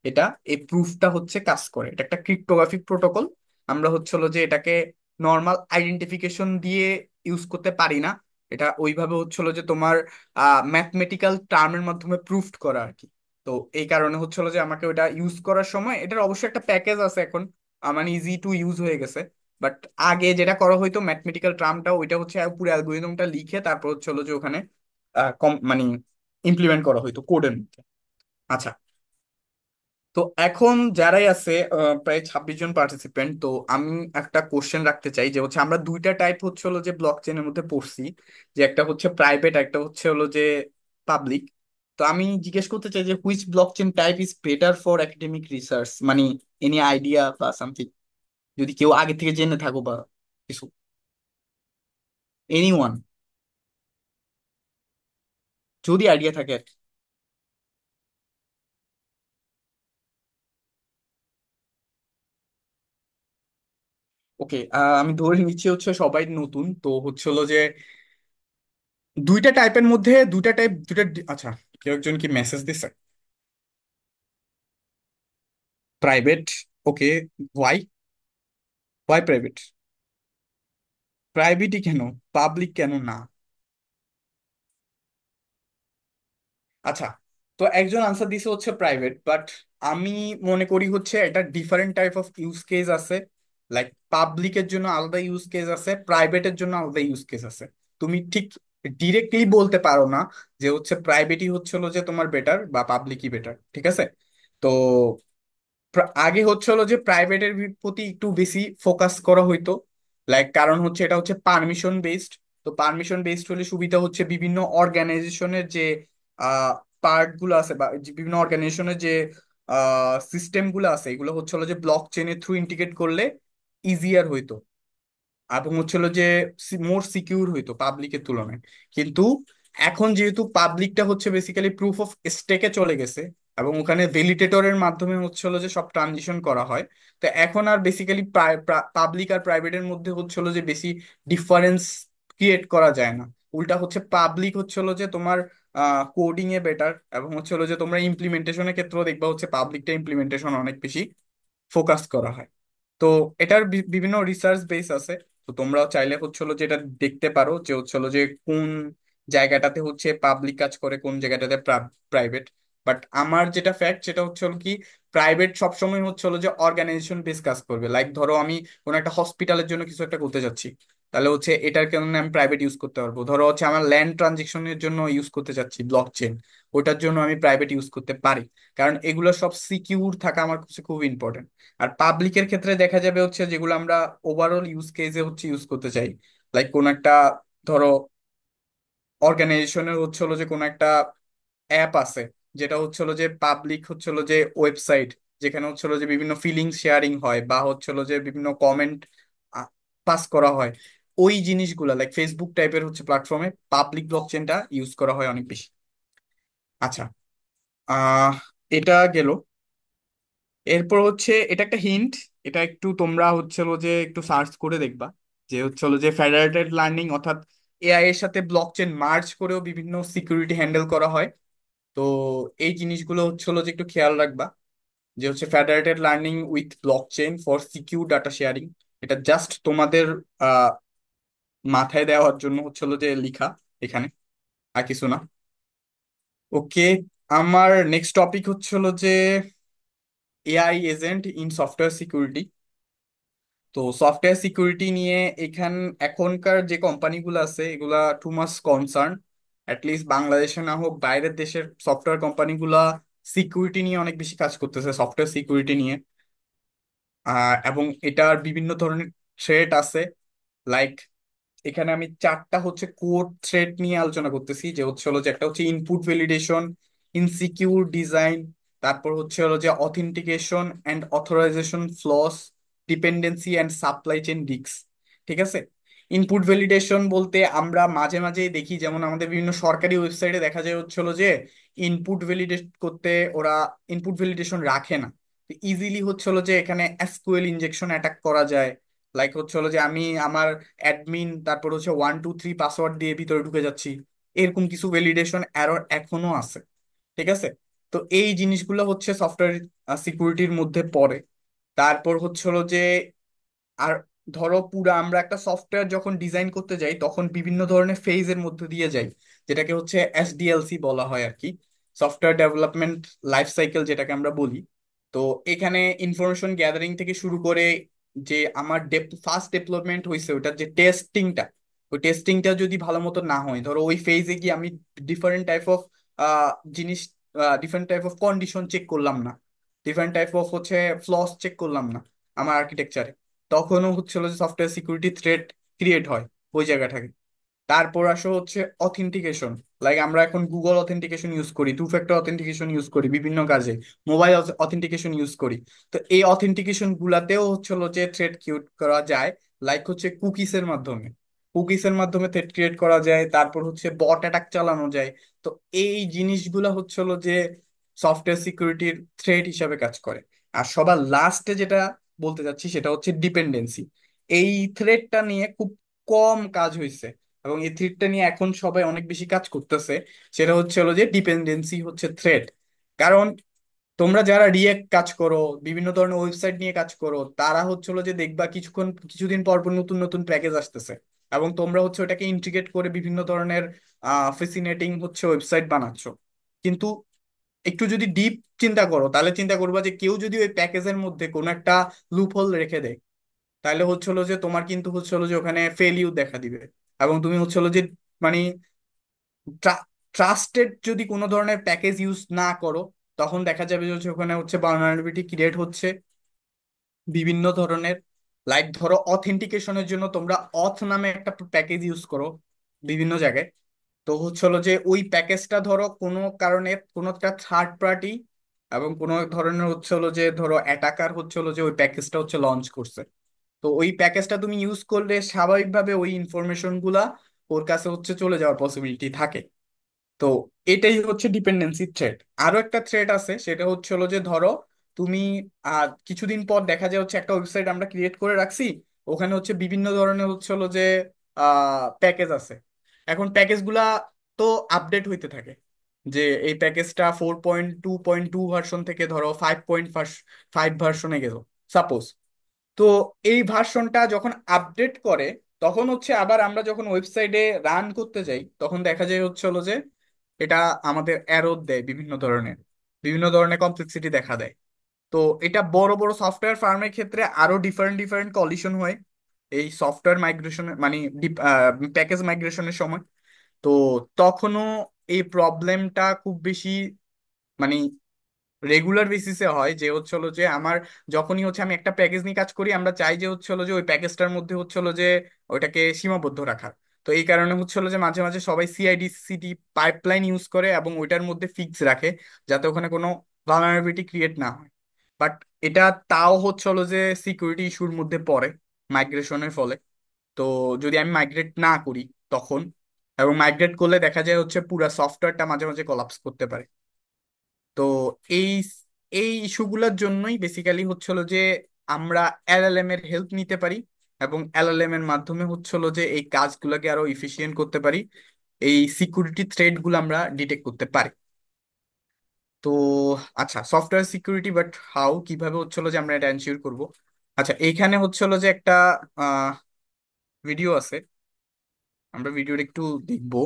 এটা, এই প্রুফটা হচ্ছে কাজ করে। এটা একটা ক্রিপ্টোগ্রাফিক প্রোটোকল। আমরা হচ্ছে হলো যে এটাকে নর্মাল আইডেন্টিফিকেশন দিয়ে ইউজ করতে পারি না। এটা ওইভাবে হচ্ছে হলো যে তোমার ম্যাথমেটিক্যাল টার্মের মাধ্যমে প্রুফড করা আর কি। তো এই কারণে হচ্ছে হলো যে আমাকে ওটা ইউজ করার সময়, এটার অবশ্যই একটা প্যাকেজ আছে এখন, মানে ইজি টু ইউজ হয়ে গেছে। বাট আগে যেটা করা হয়তো ম্যাথমেটিক্যাল টার্মটা ওইটা হচ্ছে পুরো অ্যালগোরিদমটা লিখে তারপর হচ্ছে হলো যে ওখানে মানে ইমপ্লিমেন্ট করা হয়তো কোডের মধ্যে। আচ্ছা, তো এখন যারাই আছে প্রায় 26 জন পার্টিসিপেন্ট, তো আমি একটা কোশ্চেন রাখতে চাই যে হচ্ছে আমরা দুইটা টাইপ হচ্ছে হলো যে ব্লক চেনের মধ্যে পড়ছি, যে একটা হচ্ছে প্রাইভেট, একটা হচ্ছে হলো যে পাবলিক। তো আমি জিজ্ঞেস করতে চাই যে which block chain type is better for academic research, মানে এনি আইডিয়া বা সামথিং, যদি কেউ আগে থেকে জেনে থাকো বা কিছু, এনিওয়ান, যদি আইডিয়া থাকে আর কি। ওকে, আমি ধরে নিচ্ছি হচ্ছে সবাই নতুন, তো হচ্ছে হলো যে দুইটা টাইপের মধ্যে দুইটা টাইপ, আচ্ছা, কেউ একজন কি মেসেজ দিছে? Private, okay. Why, why private? প্রাইভেটই কেন, পাবলিক কেন না? আচ্ছা, তো একজন আনসার দিছে হচ্ছে প্রাইভেট, বাট আমি মনে করি হচ্ছে এটা different type of use case আছে। লাইক পাবলিকের জন্য আলাদা ইউজ কেস আছে, প্রাইভেটের জন্য আলাদা ইউজ কেস আছে। তুমি ঠিক ডিরেক্টলি বলতে পারো না যে হচ্ছে প্রাইভেটই হচ্ছে হলো যে তোমার বেটার বা পাবলিকই বেটার, ঠিক আছে। তো আগে হচ্ছে হলো যে প্রাইভেটের প্রতি একটু বেশি ফোকাস করা হইতো। লাইক কারণ হচ্ছে এটা হচ্ছে পারমিশন বেসড। তো পারমিশন বেসড হলে সুবিধা হচ্ছে বিভিন্ন অর্গানাইজেশনের যে পার্ট গুলো আছে বা যে বিভিন্ন অর্গানাইজেশনের যে সিস্টেম গুলো আছে, এগুলো হচ্ছে হলো যে ব্লক চেনের থ্রু ইন্টিগ্রেট করলে ইজিয়ার হইতো, এবং হচ্ছিল যে মোর সিকিউর হইতো পাবলিকের তুলনায়। কিন্তু এখন যেহেতু পাবলিকটা হচ্ছে বেসিক্যালি প্রুফ অফ স্টেকে চলে গেছে, এবং ওখানে ভ্যালিডেটরের মাধ্যমে হচ্ছিল যে সব ট্রানজিশন করা হয়। তো এখন আর বেসিক্যালি পাবলিক আর প্রাইভেটের মধ্যে হচ্ছিল যে বেশি ডিফারেন্স ক্রিয়েট করা যায় না। উল্টা হচ্ছে পাবলিক হচ্ছিল যে তোমার কোডিং এ বেটার, এবং হচ্ছিল যে তোমরা ইমপ্লিমেন্টেশনের ক্ষেত্রেও দেখবা হচ্ছে পাবলিকটা ইমপ্লিমেন্টেশন অনেক বেশি ফোকাস করা হয়। তো এটার বিভিন্ন রিসার্চ বেস আছে। তো তোমরা চাইলে হচ্ছে হলো যেটা দেখতে পারো যে হচ্ছে হলো যে কোন জায়গাটাতে হচ্ছে পাবলিক কাজ করে, কোন জায়গাটাতে প্রাইভেট। বাট আমার যেটা ফ্যাক্ট সেটা হচ্ছে হলো কি, প্রাইভেট সবসময় হচ্ছে হলো যে অর্গানাইজেশন বেস কাজ করবে। লাইক ধরো আমি কোনো একটা হসপিটালের জন্য কিছু একটা করতে যাচ্ছি, তাহলে হচ্ছে এটার কারণে আমি প্রাইভেট ইউজ করতে পারবো। ধরো হচ্ছে আমার ল্যান্ড ট্রানজেকশনের জন্য ইউজ করতে চাচ্ছি ব্লক চেন, ওটার জন্য আমি প্রাইভেট ইউজ করতে পারি। কারণ এগুলো সব সিকিউর থাকা আমার কাছে খুব ইম্পর্টেন্ট। আর পাবলিকের ক্ষেত্রে দেখা যাবে হচ্ছে যেগুলো আমরা ওভারঅল ইউজ কেসে হচ্ছে ইউজ করতে চাই, লাইক কোন একটা ধরো অর্গানাইজেশনের হচ্ছে হলো যে কোনো একটা অ্যাপ আছে, যেটা হচ্ছে হলো যে পাবলিক হচ্ছে হলো যে ওয়েবসাইট, যেখানে হচ্ছে হলো যে বিভিন্ন ফিলিং শেয়ারিং হয় বা হচ্ছে হলো যে বিভিন্ন কমেন্ট পাস করা হয়। ওই জিনিসগুলা লাইক ফেসবুক টাইপের হচ্ছে প্ল্যাটফর্মে পাবলিক ব্লকচেনটা ইউজ করা হয় অনেক বেশি। আচ্ছা, আহ এটা গেল। এরপর হচ্ছে এটা একটা হিন্ট, এটা একটু তোমরা হচ্ছে হলো যে একটু সার্চ করে দেখবা, যে হচ্ছে হলো যে ফেডারেটেড লার্নিং অর্থাৎ এআই এর সাথে ব্লকচেন মার্জ করেও বিভিন্ন সিকিউরিটি হ্যান্ডেল করা হয়। তো এই জিনিসগুলো হচ্ছে হলো যে একটু খেয়াল রাখবা, যে হচ্ছে federated learning with blockchain for secure data sharing. এটা জাস্ট তোমাদের আহ মাথায় দেওয়ার জন্য হচ্ছে হলো যে লিখা এখানে, আর কিছু না। ওকে, আমার নেক্সট টপিক হচ্ছে হলো যে AI agent in software security. তো সফটওয়্যার সিকিউরিটি নিয়ে এখনকার যে কোম্পানিগুলো আছে এগুলা টু মাচ কনসার্ন। অ্যাটলিস্ট বাংলাদেশে না হোক বাইরের দেশের সফটওয়্যার কোম্পানিগুলা সিকিউরিটি নিয়ে অনেক বেশি কাজ করতেছে, সফটওয়্যার সিকিউরিটি নিয়ে। এবং এটার বিভিন্ন ধরনের থ্রেট আছে। লাইক এখানে আমি চারটা হচ্ছে কোর থ্রেড নিয়ে আলোচনা করতেছি, যে হচ্ছে হলো যে একটা হচ্ছে ইনপুট ভ্যালিডেশন, ইনসিকিউর ডিজাইন, তারপর হচ্ছে হলো যে authentication and authorisation flows, dependency and supply chain risk. ঠিক আছে, ইনপুট ভ্যালিডেশন বলতে আমরা মাঝে মাঝে দেখি, যেমন আমাদের বিভিন্ন সরকারি ওয়েবসাইটে দেখা যায় হচ্ছে হলো যে ইনপুট ভ্যালিডেট করতে ওরা ইনপুট ভ্যালিডেশন রাখে না। ইজিলি হচ্ছে হলো যে এখানে এসকিউএল ইনজেকশন অ্যাটাক করা যায়। লাইক হচ্ছে হলো যে আমি আমার অ্যাডমিন তারপর হচ্ছে 1 2 3 পাসওয়ার্ড দিয়ে ভিতরে ঢুকে যাচ্ছি, এরকম কিছু ভ্যালিডেশন এরর এখনো আছে। ঠিক আছে, তো এই জিনিসগুলো হচ্ছে সফটওয়্যার সিকিউরিটির মধ্যে পড়ে। তারপর হচ্ছে হলো যে আর ধরো পুরো আমরা একটা সফটওয়্যার যখন ডিজাইন করতে যাই তখন বিভিন্ন ধরনের ফেজের মধ্যে দিয়ে যাই, যেটাকে হচ্ছে এসডিএলসি বলা হয় আর কি, সফটওয়্যার ডেভেলপমেন্ট লাইফ সাইকেল যেটাকে আমরা বলি। তো এখানে ইনফরমেশন গ্যাদারিং থেকে শুরু করে যে আমার ফার্স্ট ডেভেলপমেন্ট হয়েছে ওটার যে টেস্টিংটা, ওই টেস্টিংটা যদি ভালো মতো না হয়, ধরো ওই ফেজে গিয়ে আমি ডিফারেন্ট টাইপ অফ জিনিস, different type of condition check করলাম না, ডিফারেন্ট টাইপ অফ হচ্ছে ফ্লস চেক করলাম না আমার আর্কিটেকচারে, তখনও হচ্ছিল যে সফটওয়্যার সিকিউরিটি থ্রেট ক্রিয়েট হয় ওই জায়গাটাকে। তারপর আসো হচ্ছে অথেন্টিকেশন। লাইক আমরা এখন গুগল অথেন্টিকেশন ইউজ করি, টু ফ্যাক্টর অথেন্টিকেশন ইউজ করি বিভিন্ন কাজে, মোবাইল অথেন্টিকেশন ইউজ করি। তো এই অথেন্টিকেশন গুলাতেও হচ্ছে হলো যে থ্রেট ক্রিয়েট করা যায়। লাইক হচ্ছে কুকিসের মাধ্যমে, কুকিসের মাধ্যমে থ্রেট ক্রিয়েট করা যায়, তারপর হচ্ছে বট অ্যাটাক চালানো যায়। তো এই জিনিসগুলো হচ্ছে হলো যে সফটওয়্যার সিকিউরিটির থ্রেট হিসাবে কাজ করে। আর সবার লাস্টে যেটা বলতে চাচ্ছি সেটা হচ্ছে ডিপেন্ডেন্সি। এই থ্রেটটা নিয়ে খুব কম কাজ হয়েছে এবং এই থ্রেটটা নিয়ে এখন সবাই অনেক বেশি কাজ করতেছে। সেটা হচ্ছে হলো যে ডিপেন্ডেন্সি হচ্ছে থ্রেট। কারণ তোমরা যারা রিয়েক্ট কাজ করো, বিভিন্ন ধরনের ওয়েবসাইট নিয়ে কাজ করো, তারা হচ্ছে হলো যে দেখবা কিছুদিন পর পর নতুন নতুন প্যাকেজ আসতেছে, এবং তোমরা হচ্ছে ওটাকে ইন্টিগ্রেট করে বিভিন্ন ধরনের ফেসিনেটিং হচ্ছে ওয়েবসাইট বানাচ্ছ। কিন্তু একটু যদি ডিপ চিন্তা করো তাহলে চিন্তা করবা যে কেউ যদি ওই প্যাকেজের মধ্যে কোনো একটা লুপ হোল রেখে দেয়, তাহলে হচ্ছে হলো যে তোমার কিন্তু হচ্ছে হলো যে ওখানে ফেলিউর দেখা দিবে। এবং তুমি হচ্ছে হলো যে মানে ট্রাস্টেড যদি কোনো ধরনের প্যাকেজ ইউজ না করো, তখন দেখা যাবে যে হচ্ছে ওখানে হচ্ছে ভালনারেবিলিটি ক্রিয়েট হচ্ছে বিভিন্ন ধরনের। লাইক ধরো অথেন্টিকেশনের জন্য তোমরা অথ নামে একটা প্যাকেজ ইউজ করো বিভিন্ন জায়গায়। তো হচ্ছে হলো যে ওই প্যাকেজটা ধরো কোনো কারণে কোনো একটা থার্ড পার্টি এবং কোনো ধরনের হচ্ছে হলো যে ধরো অ্যাটাকার হচ্ছে হলো যে ওই প্যাকেজটা হচ্ছে লঞ্চ করছে, তো ওই প্যাকেজটা তুমি ইউজ করলে স্বাভাবিকভাবে ওই ইনফরমেশন গুলা ওর কাছে হচ্ছে চলে যাওয়ার পসিবিলিটি থাকে। তো এটাই হচ্ছে ডিপেন্ডেন্সি থ্রেট। আরো একটা থ্রেট আছে, সেটা হচ্ছে হলো যে ধরো তুমি কিছুদিন পর দেখা যায় হচ্ছে একটা ওয়েবসাইট আমরা ক্রিয়েট করে রাখছি, ওখানে হচ্ছে বিভিন্ন ধরনের হচ্ছে হলো যে প্যাকেজ আছে। এখন প্যাকেজগুলা তো আপডেট হইতে থাকে, যে এই প্যাকেজটা 4.2.2 ভার্সন থেকে ধরো 5.5 ভার্সনে গেল সাপোজ। তো এই ভার্সনটা যখন আপডেট করে তখন হচ্ছে আবার আমরা যখন ওয়েবসাইটে রান করতে যাই তখন দেখা যায় হচ্ছে হলো যে এটা আমাদের এরর দেয়, বিভিন্ন ধরনের কমপ্লেক্সিটি দেখা দেয়। তো এটা বড় বড় সফটওয়্যার ফার্মের ক্ষেত্রে আরো ডিফারেন্ট ডিফারেন্ট কলিশন হয় এই সফটওয়্যার মাইগ্রেশন মানে প্যাকেজ মাইগ্রেশনের সময়। তো তখনও এই প্রবলেমটা খুব বেশি মানে রেগুলার বেসিসে হয়, যে হচ্ছে হলো যে আমার যখনই হচ্ছে আমি একটা প্যাকেজ নিয়ে কাজ করি আমরা চাই যে হচ্ছে হলো যে ওই প্যাকেজটার মধ্যে হচ্ছে হলো যে ওইটাকে সীমাবদ্ধ রাখার। তো এই কারণে হচ্ছে হলো যে মাঝে মাঝে সবাই সিআইডি সিডি পাইপলাইন ইউজ করে এবং ওইটার মধ্যে ফিক্স রাখে যাতে ওখানে কোনো ভালনারেবিলিটি ক্রিয়েট না হয়। বাট এটা তাও হচ্ছে হলো যে সিকিউরিটি ইস্যুর মধ্যে পড়ে মাইগ্রেশনের ফলে। তো যদি আমি মাইগ্রেট না করি তখন, এবং মাইগ্রেট করলে দেখা যায় হচ্ছে পুরা সফটওয়্যারটা মাঝে মাঝে কলাপস করতে পারে। তো এই এই ইস্যুগুলোর জন্যই বেসিক্যালি হচ্ছে হলো যে আমরা এলএলএম এর হেল্প নিতে পারি এবং এলএলএম এর মাধ্যমে হচ্ছে হলো যে এই কাজগুলোকে আরো ইফিশিয়েন্ট করতে পারি, এই সিকিউরিটি থ্রেট গুলো আমরা ডিটেক্ট করতে পারি। তো আচ্ছা, সফটওয়্যার সিকিউরিটি বাট হাউ, কিভাবে হচ্ছে হলো যে আমরা এটা এনশিওর করব? আচ্ছা, এইখানে হচ্ছে হলো যে একটা ভিডিও আছে, আমরা ভিডিওটা একটু দেখবো।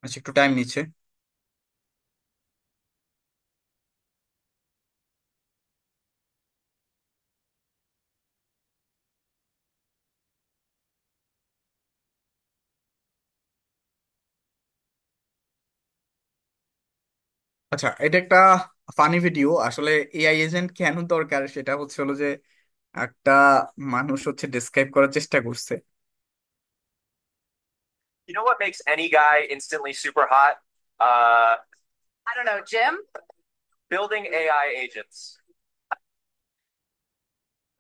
আচ্ছা, একটু টাইম নিচ্ছে। আচ্ছা, এটা একটা ফানি ভিডিও। আসলে এআই এজেন্ট কেন দরকার সেটা হচ্ছে হলো যে একটা মানুষ হচ্ছে ডিসক্রাইব করার চেষ্টা করছে। You know what makes any guy instantly super hot? I don't know, Jim? Building AI agents.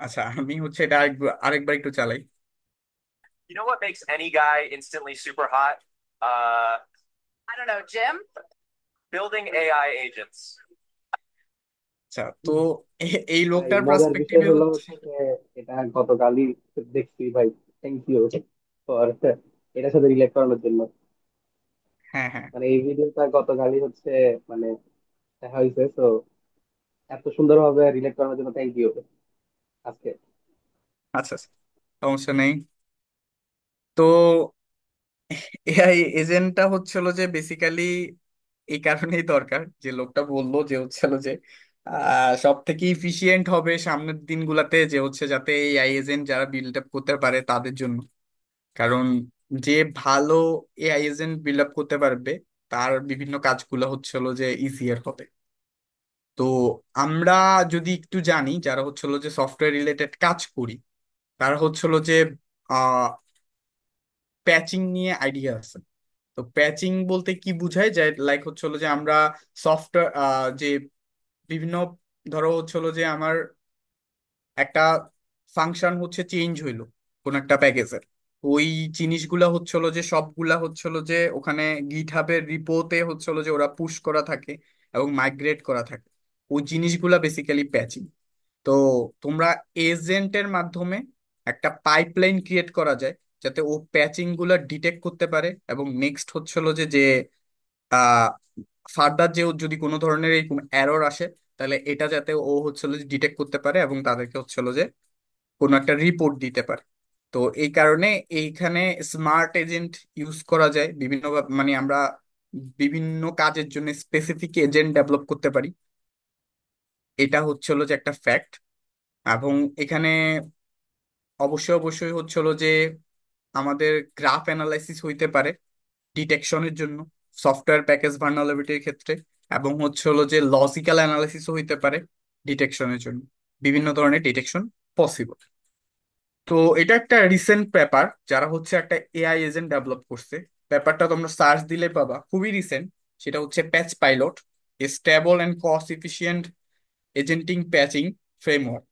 আচ্ছা, আমি হচ্ছে এটা আরেকবার একটু চালাই। You know what makes any guy instantly super hot? I don't know, Jim? Building AI agents. আচ্ছা, তো এই ভাই লোকটার মজার বিষয় পার্সপেক্টিভে হলো হচ্ছে, হচ্ছে যে এটা গতকালই দেখছি ভাই। থ্যাংক ইউ ফর এটার সাথে রিলেট করানোর জন্য। হ্যাঁ হ্যাঁ, মানে এই ভিডিওটা গতকালই হচ্ছে মানে দেখা হয়েছে তো, এত সুন্দরভাবে রিলেট করানোর জন্য থ্যাংক ইউ আজকে। আচ্ছা আচ্ছা, সমস্যা নেই। তো এআই এজেন্টটা হচ্ছিল যে বেসিক্যালি এই কারণেই দরকার, যে লোকটা বললো যে হচ্ছিল যে সব থেকে ইফিশিয়েন্ট হবে সামনের দিনগুলাতে, যে হচ্ছে যাতে এআই এজেন্ট যারা বিল্ড আপ করতে পারে তাদের জন্য। কারণ যে ভালো এআই এজেন্ট বিল্ড আপ করতে পারবে তার বিভিন্ন কাজগুলো হচ্ছিল যে ইজিয়ার হবে। তো আমরা যদি একটু জানি যারা হচ্ছিল যে সফটওয়্যার রিলেটেড কাজ করি, তারা হচ্ছিল যে প্যাচিং নিয়ে আইডিয়া আছে। তো প্যাচিং বলতে কি বোঝায়, যে লাইক হচ্ছে হলো যে আমরা সফটওয়্যার যে বিভিন্ন, ধরো হচ্ছে হলো যে আমার একটা ফাংশন হচ্ছে চেঞ্জ হইলো কোন একটা প্যাকেজের, ওই জিনিসগুলা হচ্ছে হলো যে সবগুলা হচ্ছে হলো যে ওখানে গিটহাবের রিপোতে হচ্ছে হলো যে ওরা পুশ করা থাকে এবং মাইগ্রেট করা থাকে। ওই জিনিসগুলা বেসিক্যালি প্যাচিং। তো তোমরা এজেন্টের মাধ্যমে একটা পাইপলাইন ক্রিয়েট করা যায় যাতে ও প্যাচিং গুলা ডিটেক্ট করতে পারে, এবং নেক্সট হচ্ছে হলো যে যে ফার্দার যে ওর যদি কোনো ধরনের এই এরর আসে তাহলে এটা যাতে ও হচ্ছে হলো ডিটেক্ট করতে পারে এবং তাদেরকে হচ্ছে হলো যে কোনো একটা রিপোর্ট দিতে পারে। তো এই কারণে এইখানে স্মার্ট এজেন্ট ইউজ করা যায় বিভিন্ন মানে আমরা বিভিন্ন কাজের জন্য স্পেসিফিক এজেন্ট ডেভেলপ করতে পারি। এটা হচ্ছে হলো যে একটা ফ্যাক্ট। এবং এখানে অবশ্যই অবশ্যই হচ্ছে হলো যে আমাদের গ্রাফ অ্যানালাইসিস হইতে পারে ডিটেকশনের জন্য সফটওয়্যার প্যাকেজ ভালনারেবিলিটির ক্ষেত্রে, এবং হচ্ছে হলো যে লজিক্যাল অ্যানালাইসিসও হইতে পারে ডিটেকশনের জন্য। বিভিন্ন ধরনের ডিটেকশন পসিবল। তো এটা একটা রিসেন্ট পেপার, যারা হচ্ছে একটা এআই এজেন্ট ডেভেলপ করছে। পেপারটা তোমরা সার্চ দিলে পাবা, খুবই রিসেন্ট। সেটা হচ্ছে patch pilot, a stable and cost efficient agentic patching framework.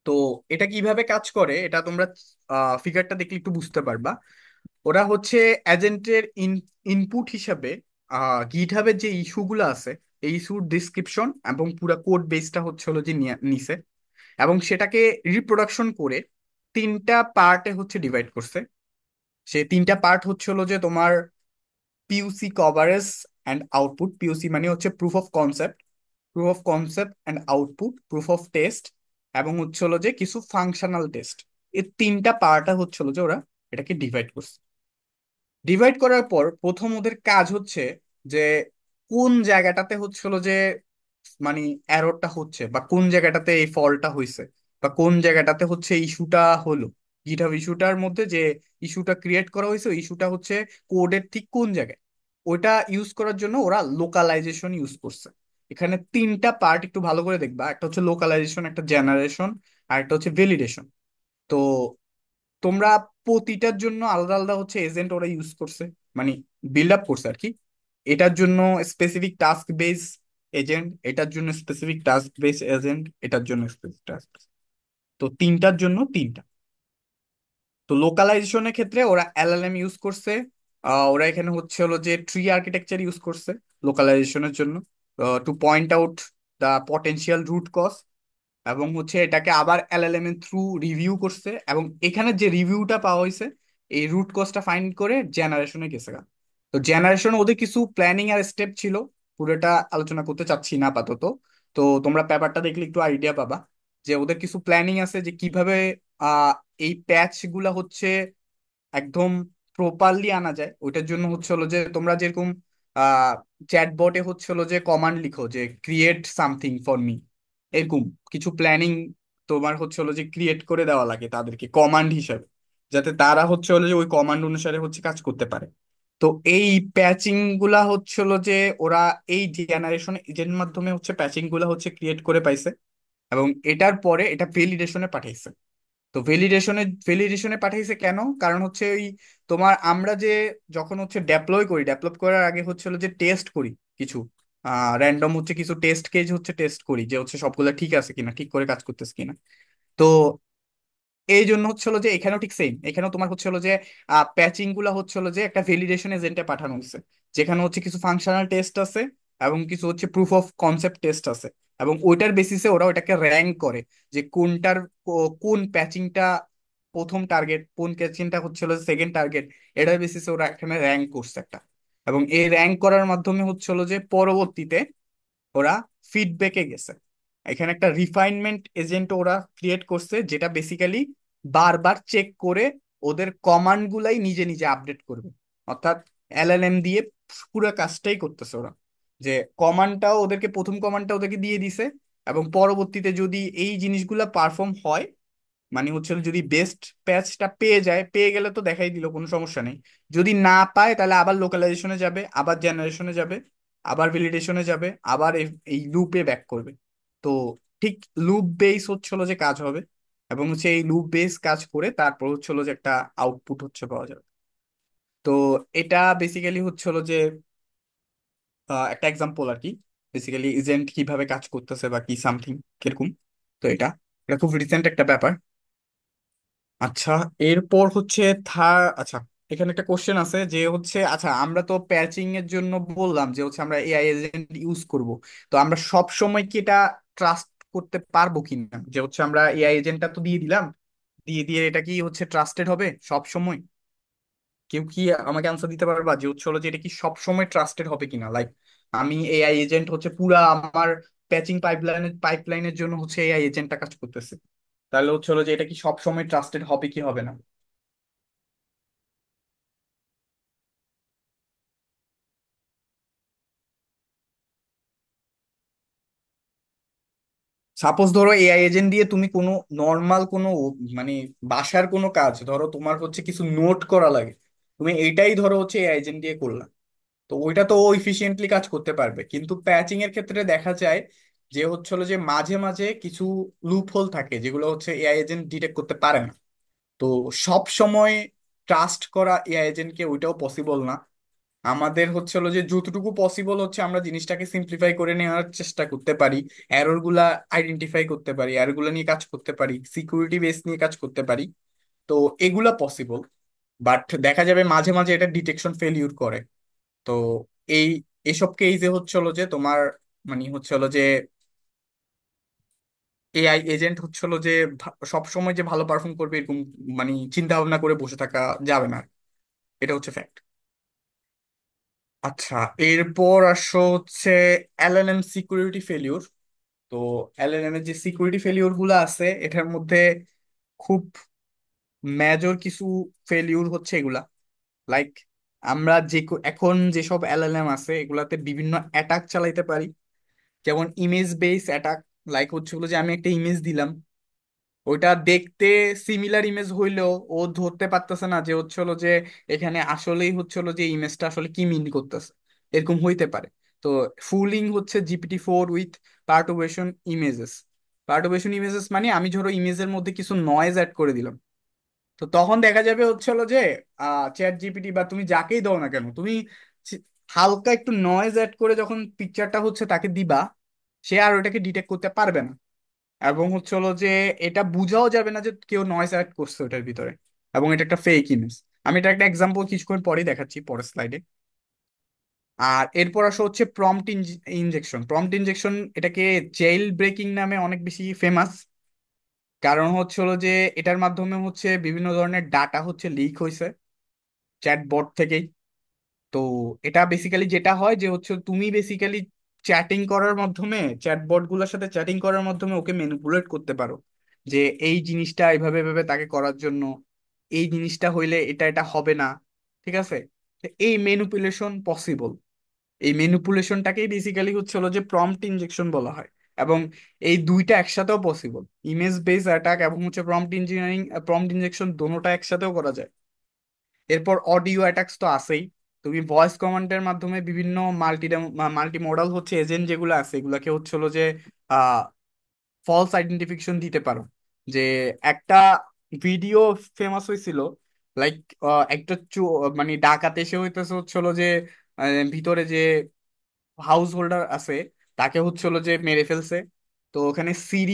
তো এটা কিভাবে কাজ করে এটা তোমরা ফিগারটা দেখলে একটু বুঝতে পারবা। ওরা হচ্ছে এজেন্টের ইনপুট হিসাবে গিটহাবের যে ইস্যুগুলো আছে এই ইস্যুর ডিসক্রিপশন এবং পুরো কোড বেসটা হচ্ছে হলো যে নিছে, এবং সেটাকে রিপ্রোডাকশন করে তিনটা পার্টে হচ্ছে ডিভাইড করছে। সে তিনটা পার্ট হচ্ছে হলো যে তোমার পিইউসি কভারেজ অ্যান্ড আউটপুট। পিওসি মানে হচ্ছে proof of concept, proof of concept and output, proof of test, এবং হচ্ছে হলো যে কিছু ফাংশনাল টেস্ট। এই তিনটা পার্টটা হচ্ছে হলো যে ওরা এটাকে ডিভাইড করছে। ডিভাইড করার পর প্রথম ওদের কাজ হচ্ছে যে কোন জায়গাটাতে হচ্ছে হলো যে মানে এররটা হচ্ছে, বা কোন জায়গাটাতে এই ফলটা হয়েছে, বা কোন জায়গাটাতে হচ্ছে ইস্যুটা হলো। গিটহাব ইস্যুটার মধ্যে যে ইস্যুটা ক্রিয়েট করা হয়েছে, ওই ইস্যুটা হচ্ছে কোডের ঠিক কোন জায়গায়, ওইটা ইউজ করার জন্য ওরা লোকালাইজেশন ইউজ করছে। এখানে তিনটা পার্ট একটু ভালো করে দেখবা, একটা হচ্ছে লোকালাইজেশন, একটা জেনারেশন, আর একটা হচ্ছে ভ্যালিডেশন। তো তোমরা প্রতিটার জন্য আলাদা আলাদা হচ্ছে এজেন্ট ওরা ইউজ করছে, মানে বিল্ড আপ করছে আর কি। এটার জন্য স্পেসিফিক টাস্ক বেস এজেন্ট, এটার জন্য স্পেসিফিক টাস্ক বেস এজেন্ট, এটার জন্য স্পেসিফিক টাস্ক। তো তিনটার জন্য তিনটা। তো লোকালাইজেশনের ক্ষেত্রে ওরা এলএলএম ইউজ করছে। ওরা এখানে হচ্ছে হলো যে ট্রি আর্কিটেকচার ইউজ করছে লোকালাইজেশনের জন্য, to point out the potential root cause, এবং হচ্ছে এটাকে আবার এলএলএম এর থ্রু রিভিউ করছে, এবং এখানে যে রিভিউটা পাওয়া হয়েছে এই রুট কজটা ফাইন্ড করে জেনারেশনে গেছে গা। তো জেনারেশন ওদের কিছু প্ল্যানিং আর স্টেপ ছিল, পুরোটা আলোচনা করতে চাচ্ছি না আপাতত। তো তোমরা পেপারটা দেখলে একটু আইডিয়া পাবা যে ওদের কিছু প্ল্যানিং আছে যে কিভাবে আহ এই প্যাচ গুলা হচ্ছে একদম প্রপারলি আনা যায়। ওইটার জন্য হচ্ছে হলো যে তোমরা যেরকম চ্যাটবটে হচ্ছে হলো যে কমান্ড লিখো যে ক্রিয়েট সামথিং ফর মি, এরকম কিছু প্ল্যানিং তোমার হচ্ছে হলো যে ক্রিয়েট করে দেওয়া লাগে তাদেরকে কমান্ড হিসাবে, যাতে তারা হচ্ছে হলো যে ওই কমান্ড অনুসারে হচ্ছে কাজ করতে পারে। তো এই প্যাচিং গুলা হচ্ছে হলো যে ওরা এই জেনারেশন এজেন্ট মাধ্যমে হচ্ছে প্যাচিং গুলা হচ্ছে ক্রিয়েট করে পাইছে, এবং এটার পরে এটা ভ্যালিডেশনে পাঠাইছে। তো ভ্যালিডেশনে পাঠাইছে কেন? কারণ হচ্ছে ওই তোমার আমরা যে যখন হচ্ছে ডেপ্লয় করি, ডেভেলপ করার আগে হচ্ছে হলো যে টেস্ট করি কিছু র্যান্ডম হচ্ছে কিছু টেস্ট কেস হচ্ছে টেস্ট করি যে হচ্ছে সবগুলা ঠিক আছে কিনা, ঠিক করে কাজ করতেছে কিনা। তো এই জন্য হচ্ছে হলো যে এখানেও ঠিক সেম, এখানেও তোমার হচ্ছে হলো যে প্যাচিং গুলা হচ্ছে হলো যে একটা ভ্যালিডেশন এজেন্টে পাঠানো হচ্ছে, যেখানে হচ্ছে কিছু ফাংশনাল টেস্ট আছে এবং কিছু হচ্ছে প্রুফ অফ কনসেপ্ট টেস্ট আছে, এবং ওইটার বেসিসে ওরা ওটাকে র্যাঙ্ক করে যে কোনটার কোন প্যাচিংটা প্রথম টার্গেট, কোন প্যাচিংটা হচ্ছে হলো সেকেন্ড টার্গেট। এটার বেসিসে ওরা এখানে র্যাঙ্ক করছে একটা, এবং এই র্যাঙ্ক করার মাধ্যমে হচ্ছে হলো যে পরবর্তীতে ওরা ফিডব্যাকে গেছে। এখানে একটা রিফাইনমেন্ট এজেন্ট ওরা ক্রিয়েট করছে, যেটা বেসিক্যালি বারবার চেক করে ওদের কমান্ড গুলাই নিজে নিজে আপডেট করবে। অর্থাৎ এলএলএম দিয়ে পুরো কাজটাই করতেছে ওরা, যে কমান্ডটাও ওদেরকে, প্রথম কমান্ডটা ওদেরকে দিয়ে দিছে, এবং পরবর্তীতে যদি এই জিনিসগুলা পারফর্ম হয়, মানে হচ্ছে যদি বেস্ট প্যাচটা পেয়ে যায়, পেয়ে গেলে তো দেখাই দিল কোনো সমস্যা নেই। যদি না পায় তাহলে আবার লোকালাইজেশনে যাবে, আবার জেনারেশনে যাবে, আবার ভ্যালিডেশনে যাবে, আবার এই লুপে ব্যাক করবে। তো ঠিক লুপ বেস হচ্ছে হলো যে কাজ হবে, এবং হচ্ছে এই লুপ বেস কাজ করে তারপর হচ্ছে হলো যে একটা আউটপুট হচ্ছে পাওয়া যাবে। তো এটা বেসিক্যালি হচ্ছে হলো যে একটা এক্সাম্পল আর কি, বেসিক্যালি এজেন্ট কিভাবে কাজ করতেছে বা কি সামথিং কিরকম। তো এটা এটা খুব রিসেন্ট একটা ব্যাপার। আচ্ছা, এরপর হচ্ছে আচ্ছা, এখানে একটা কোশ্চেন আছে যে হচ্ছে, আচ্ছা আমরা তো প্যাচিং এর জন্য বললাম যে হচ্ছে আমরা এআই এজেন্ট ইউজ করব, তো আমরা সব সময় কি এটা ট্রাস্ট করতে পারবো কিনা, যে হচ্ছে আমরা এআই এজেন্টটা তো দিয়ে দিলাম, দিয়ে দিয়ে এটা কি হচ্ছে ট্রাস্টেড হবে সব সময়? কেউ কি আমাকে আনসার দিতে পারবা যে হচ্ছে হলো যে এটা কি সব সময় ট্রাস্টেড হবে কিনা? লাইক আমি এআই এজেন্ট হচ্ছে পুরা আমার প্যাচিং পাইপলাইনের জন্য হচ্ছে এআই এজেন্টটা কাজ করতেছে, তাহলে হচ্ছে হলো যে এটা কি সব সময় ট্রাস্টেড হবে কি হবে না? সাপোজ ধরো এআই এজেন্ট দিয়ে তুমি কোনো নর্মাল কোনো মানে বাসার কোনো কাজ, ধরো তোমার হচ্ছে কিছু নোট করা লাগে, তুমি এইটাই ধরো হচ্ছে এআই এজেন্ট দিয়ে করলা, তো ওইটা তো ও ইফিসিয়েন্টলি কাজ করতে পারবে। কিন্তু প্যাচিং এর ক্ষেত্রে দেখা যায় যে হচ্ছে হলো যে মাঝে মাঝে কিছু লুপ হোল থাকে যেগুলো হচ্ছে এআই এজেন্ট ডিটেক্ট করতে পারে না। তো সব সময় ট্রাস্ট করা এআই এজেন্টকে ওইটাও পসিবল না। আমাদের হচ্ছে হলো যে যতটুকু পসিবল হচ্ছে আমরা জিনিসটাকে সিম্পলিফাই করে নেওয়ার চেষ্টা করতে পারি, এরর গুলা আইডেন্টিফাই করতে পারি, এরর গুলা নিয়ে কাজ করতে পারি, সিকিউরিটি বেস নিয়ে কাজ করতে পারি। তো এগুলা পসিবল, বাট দেখা যাবে মাঝে মাঝে এটা ডিটেকশন ফেলিউর করে। তো এই এসব কেসে হচ্ছে হলো যে তোমার মানে হচ্ছে হলো যে এআই এজেন্ট হচ্ছে হলো যে সব সময় যে ভালো পারফর্ম করবে এরকম মানে চিন্তা ভাবনা করে বসে থাকা যাবে না। এটা হচ্ছে ফ্যাক্ট। আচ্ছা, এরপর আসো হচ্ছে এলএলএম সিকিউরিটি ফেলিউর। তো এলএলএম এর যে সিকিউরিটি ফেলিউর গুলো আছে এটার মধ্যে খুব মেজর কিছু ফেলিউর হচ্ছে এগুলা। লাইক আমরা এখন যেসব এলএলএম আছে এগুলাতে বিভিন্ন অ্যাটাক চালাইতে পারি, যেমন ইমেজ বেস অ্যাটাক। লাইক হচ্ছে হলো যে আমি একটা ইমেজ দিলাম, ওইটা দেখতে সিমিলার ইমেজ হইলেও ও ধরতে পারতেছে না যে হচ্ছে হলো যে এখানে আসলেই হচ্ছে হলো যে ইমেজটা আসলে কি মিন করতেছে, এরকম হইতে পারে। তো ফুলিং হচ্ছে GPT-4 উইথ পার্টুবেশন ইমেজেস। পার্টুবেশন ইমেজেস মানে আমি ধরো ইমেজের মধ্যে কিছু নয়েজ অ্যাড করে দিলাম, তো তখন দেখা যাবে হচ্ছে হলো যে ChatGPT বা তুমি যাকেই দাও না কেন, তুমি চি- হালকা একটু নয়েজ অ্যাড করে যখন পিকচারটা হচ্ছে তাকে দিবা, সে আর ওটাকে ডিটেক্ট করতে পারবে না। এবং হচ্ছে হলো যে এটা বুঝাও যাবে না যে কেউ নয়েজ অ্যাড করছে ওটার ভিতরে, এবং এটা একটা ফেক ইমেজ। আমি এটা একটা এক্সাম্পল কিছুক্ষণ পরেই দেখাচ্ছি পরের স্লাইডে। আর এরপর আসা হচ্ছে প্রম্পট ইনজেকশন। প্রম্পট ইনজেকশন এটাকে জেইল ব্রেকিং নামে অনেক বেশি ফেমাস। কারণ হচ্ছে হলো যে এটার মাধ্যমে হচ্ছে বিভিন্ন ধরনের ডাটা হচ্ছে লিক হয়েছে চ্যাটবট থেকেই। তো এটা বেসিক্যালি যেটা হয় যে হচ্ছে তুমি বেসিক্যালি চ্যাটিং করার মাধ্যমে, চ্যাটবট গুলোর সাথে চ্যাটিং করার মাধ্যমে ওকে ম্যানিপুলেট করতে পারো যে এই জিনিসটা এইভাবে এভাবে তাকে করার জন্য, এই জিনিসটা হইলে এটা এটা হবে না। ঠিক আছে, তো এই ম্যানিপুলেশন পসিবল। এই ম্যানিপুলেশনটাকেই বেসিক্যালি হচ্ছে হলো যে প্রম্পট ইনজেকশন বলা হয়। এবং এই দুইটা একসাথেও পসিবল, ইমেজ বেস অ্যাটাক এবং হচ্ছে প্রম্পট ইনজেকশন দোনোটা একসাথেও করা যায়। এরপর অডিও অ্যাটাকস তো আছেই। তুমি ভয়েস কমান্ডের মাধ্যমে বিভিন্ন মাল্টি মডাল হচ্ছে এজেন্ট যেগুলো আছে এগুলাকে হচ্ছে হলো যে ফলস আইডেন্টিফিকেশন দিতে পারো। যে একটা ভিডিও ফেমাস হয়েছিল, লাইক একটা মানে ডাকাত এসে হইতেছে হচ্ছে হলো যে ভিতরে যে হাউস হোল্ডার আছে তাকে হচ্ছে হলো যে মেরে ফেলছে। তো ওখানে সিরি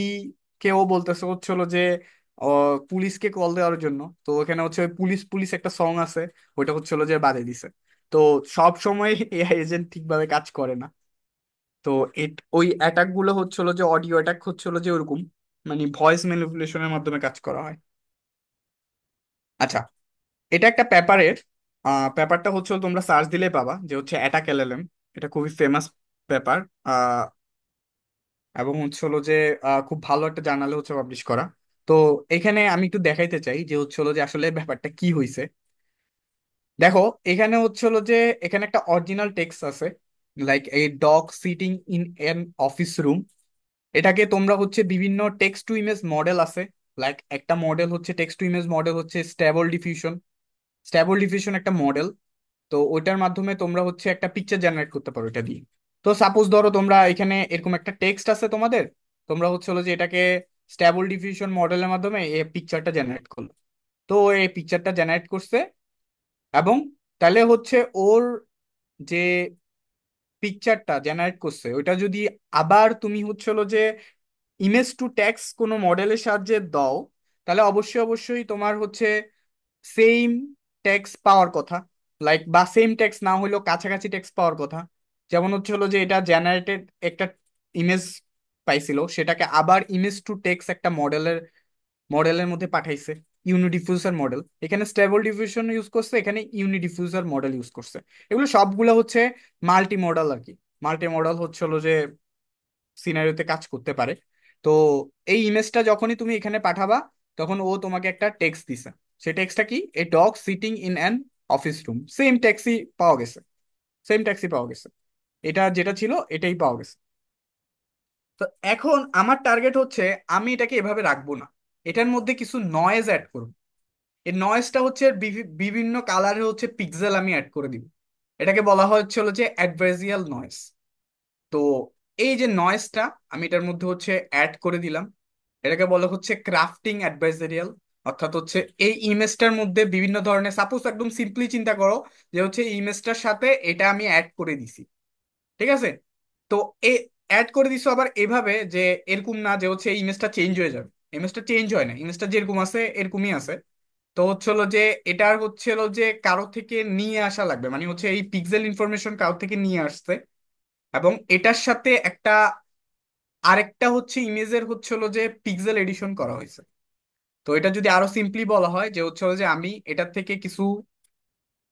কেও বলতেছে হচ্ছে হলো যে পুলিশকে কল দেওয়ার জন্য। তো ওখানে হচ্ছে ওই পুলিশ পুলিশ একটা সং আছে, ওইটা হচ্ছে হলো যে বাদে দিছে। তো সব সময় এআই এজেন্ট ঠিকভাবে কাজ করে না। তো ওই অ্যাটাক গুলো হচ্ছে হলো যে অডিও অ্যাটাক হচ্ছে হলো যে ওরকম, মানে ভয়েস ম্যানিপুলেশনের মাধ্যমে কাজ করা হয়। আচ্ছা, এটা একটা পেপারের, পেপারটা হচ্ছে হলো তোমরা সার্চ দিলে পাবা যে হচ্ছে অ্যাটাক এলএলএম। এটা খুবই ফেমাস পেপার, এবং হচ্ছে হলো যে খুব ভালো একটা জার্নালে হচ্ছে পাবলিশ করা। তো এখানে আমি একটু দেখাইতে চাই যে হচ্ছে হলো যে আসলে ব্যাপারটা কি হয়েছে। দেখো, এখানে হচ্ছে হলো যে এখানে একটা অরিজিনাল টেক্সট আছে, like a dog sitting in an office room. এটাকে তোমরা হচ্ছে বিভিন্ন টেক্সট টু ইমেজ মডেল আছে, লাইক একটা মডেল হচ্ছে টেক্সট টু ইমেজ মডেল হচ্ছে স্ট্যাবল ডিফিউশন। স্ট্যাবল ডিফিউশন একটা মডেল। তো ওইটার মাধ্যমে তোমরা হচ্ছে একটা পিকচার জেনারেট করতে পারো এটা দিয়ে। তো সাপোজ ধরো তোমরা এখানে এরকম একটা টেক্সট আছে তোমাদের, তোমরা হচ্ছে হলো যে এটাকে স্ট্যাবল ডিফিউশন মডেলের মাধ্যমে এই পিকচারটা জেনারেট করলো। তো এই পিকচারটা জেনারেট করছে, এবং তাহলে হচ্ছে ওর যে পিকচারটা জেনারেট করছে ওইটা যদি আবার তুমি হচ্ছে হলো যে ইমেজ টু টেক্সট কোনো মডেলের সাহায্যে দাও, তাহলে অবশ্যই অবশ্যই তোমার হচ্ছে সেম টেক্সট পাওয়ার কথা। লাইক বা সেম টেক্সট না হলেও কাছাকাছি টেক্সট পাওয়ার কথা। যেমন হচ্ছে হলো যে এটা জেনারেটেড একটা ইমেজ পাইছিল, সেটাকে আবার ইমেজ টু টেক্সট একটা মডেলের মধ্যে পাঠাইছে, ইউনিডিফিউজার মডেল। এখানে স্টেবল ডিফিউশন ইউজ করছে, এখানে ইউনিডিফিউজার মডেল ইউজ করছে। এগুলো সবগুলো হচ্ছে মাল্টি মডেল আর কি। মাল্টি মডেল হচ্ছে হলো যে সিনারিওতে কাজ করতে পারে। তো এই ইমেজটা যখনই তুমি এখানে পাঠাবা, তখন ও তোমাকে একটা টেক্সট দিছে। সেই টেক্সটটা কি? A dog sitting in an office room. Same text পাওয়া গেছে, সেম ট্যাক্সি পাওয়া গেছে, এটা যেটা ছিল এটাই পাওয়া গেছে। তো এখন আমার টার্গেট হচ্ছে আমি এটাকে এভাবে রাখবো না, এটার মধ্যে কিছু নয়েজ অ্যাড করবো। এই নয়েজটা হচ্ছে বিভিন্ন কালারের হচ্ছে পিক্সেল আমি অ্যাড করে দিব। এটাকে বলা হচ্ছে হলো যে অ্যাডভার্জিয়াল নয়েজ। তো এই যে নয়েজটা আমি এটার মধ্যে হচ্ছে অ্যাড করে দিলাম, এটাকে বলা হচ্ছে ক্রাফটিং অ্যাডভাইজারিয়াল। অর্থাৎ হচ্ছে এই ইমেজটার মধ্যে বিভিন্ন ধরনের, সাপোজ একদম সিম্পলি চিন্তা করো যে হচ্ছে ইমেজটার সাথে এটা আমি অ্যাড করে দিছি। ঠিক আছে, তো এ অ্যাড করে দিছো আবার এভাবে যে এরকম না যে হচ্ছে এই ইমেজটা চেঞ্জ হয়ে যাবে। ইমেজটা চেঞ্জ হয় না, ইমেজটা যেরকম আছে এরকমই আছে। তো হচ্ছে হলো যে এটার হচ্ছে হলো যে কারো থেকে নিয়ে আসা লাগবে, মানে হচ্ছে এই পিক্সেল ইনফরমেশন কারো থেকে নিয়ে আসছে, এবং এটার সাথে একটা আরেকটা হচ্ছে ইমেজের হচ্ছে হলো যে পিক্সেল এডিশন করা হয়েছে। তো এটা যদি আরো সিম্পলি বলা হয় যে হচ্ছে হলো যে আমি এটার থেকে কিছু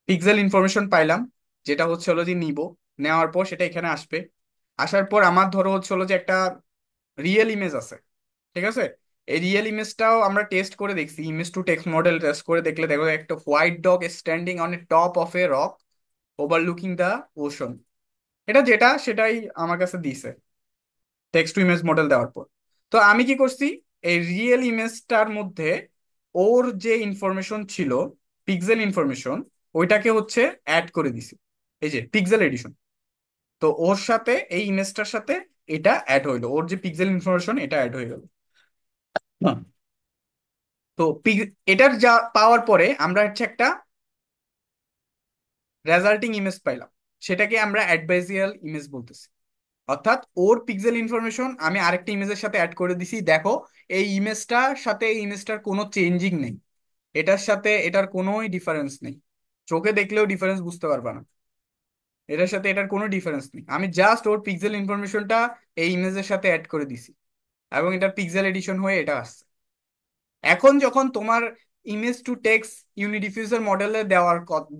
পিক্সেল ইনফরমেশন পাইলাম, যেটা হচ্ছে হলো যে নিব, নেওয়ার পর সেটা এখানে আসবে। আসার পর আমার ধরো হচ্ছে হলো যে একটা রিয়েল ইমেজ আছে, ঠিক আছে? এই রিয়েল ইমেজটাও আমরা টেস্ট করে দেখছি, image to text model test করে দেখলে দেখো একটা white dog standing on a top of a rock ওভারলুকিং the ocean. এটা যেটা সেটাই আমার কাছে দিছে টেক্সট টু ইমেজ মডেল দেওয়ার পর। তো আমি কি করছি, এই রিয়েল ইমেজটার মধ্যে ওর যে ইনফরমেশন ছিল, পিক্সেল ইনফরমেশন, ওইটাকে হচ্ছে অ্যাড করে দিছি, এই যে পিক্সেল এডিশন। তো ওর সাথে এই ইমেজটার সাথে এটা অ্যাড হইলো, ওর যে পিক্সেল ইনফরমেশন এটা অ্যাড হয়ে গেল। হ্যাঁ। তো এটার যা পাওয়ার পরে আমরা হচ্ছে একটা রেজাল্টিং ইমেজ পাইলাম, সেটাকে আমরা অ্যাডভাইজিয়াল ইমেজ বলতেছি। অর্থাৎ ওর পিক্সেল ইনফরমেশন আমি আরেকটা ইমেজের সাথে অ্যাড করে দিছি, দেখো এই ইমেজটার সাথে এই ইমেজটার কোনো চেঞ্জিং নেই, এটার সাথে এটার কোনোই ডিফারেন্স নেই, চোখে দেখলেও ডিফারেন্স বুঝতে পারবা না, এটার সাথে এটার কোনো ডিফারেন্স নেই। আমি জাস্ট ওর পিক্সেল ইনফরমেশনটা এই ইমেজের সাথে অ্যাড করে দিছি এবং এটার পিক্সেল এডিশন হয়ে এটা আসছে। এখন যখন তোমার ইমেজ টু টেক্সট ইউনিডিফিউজার মডেলে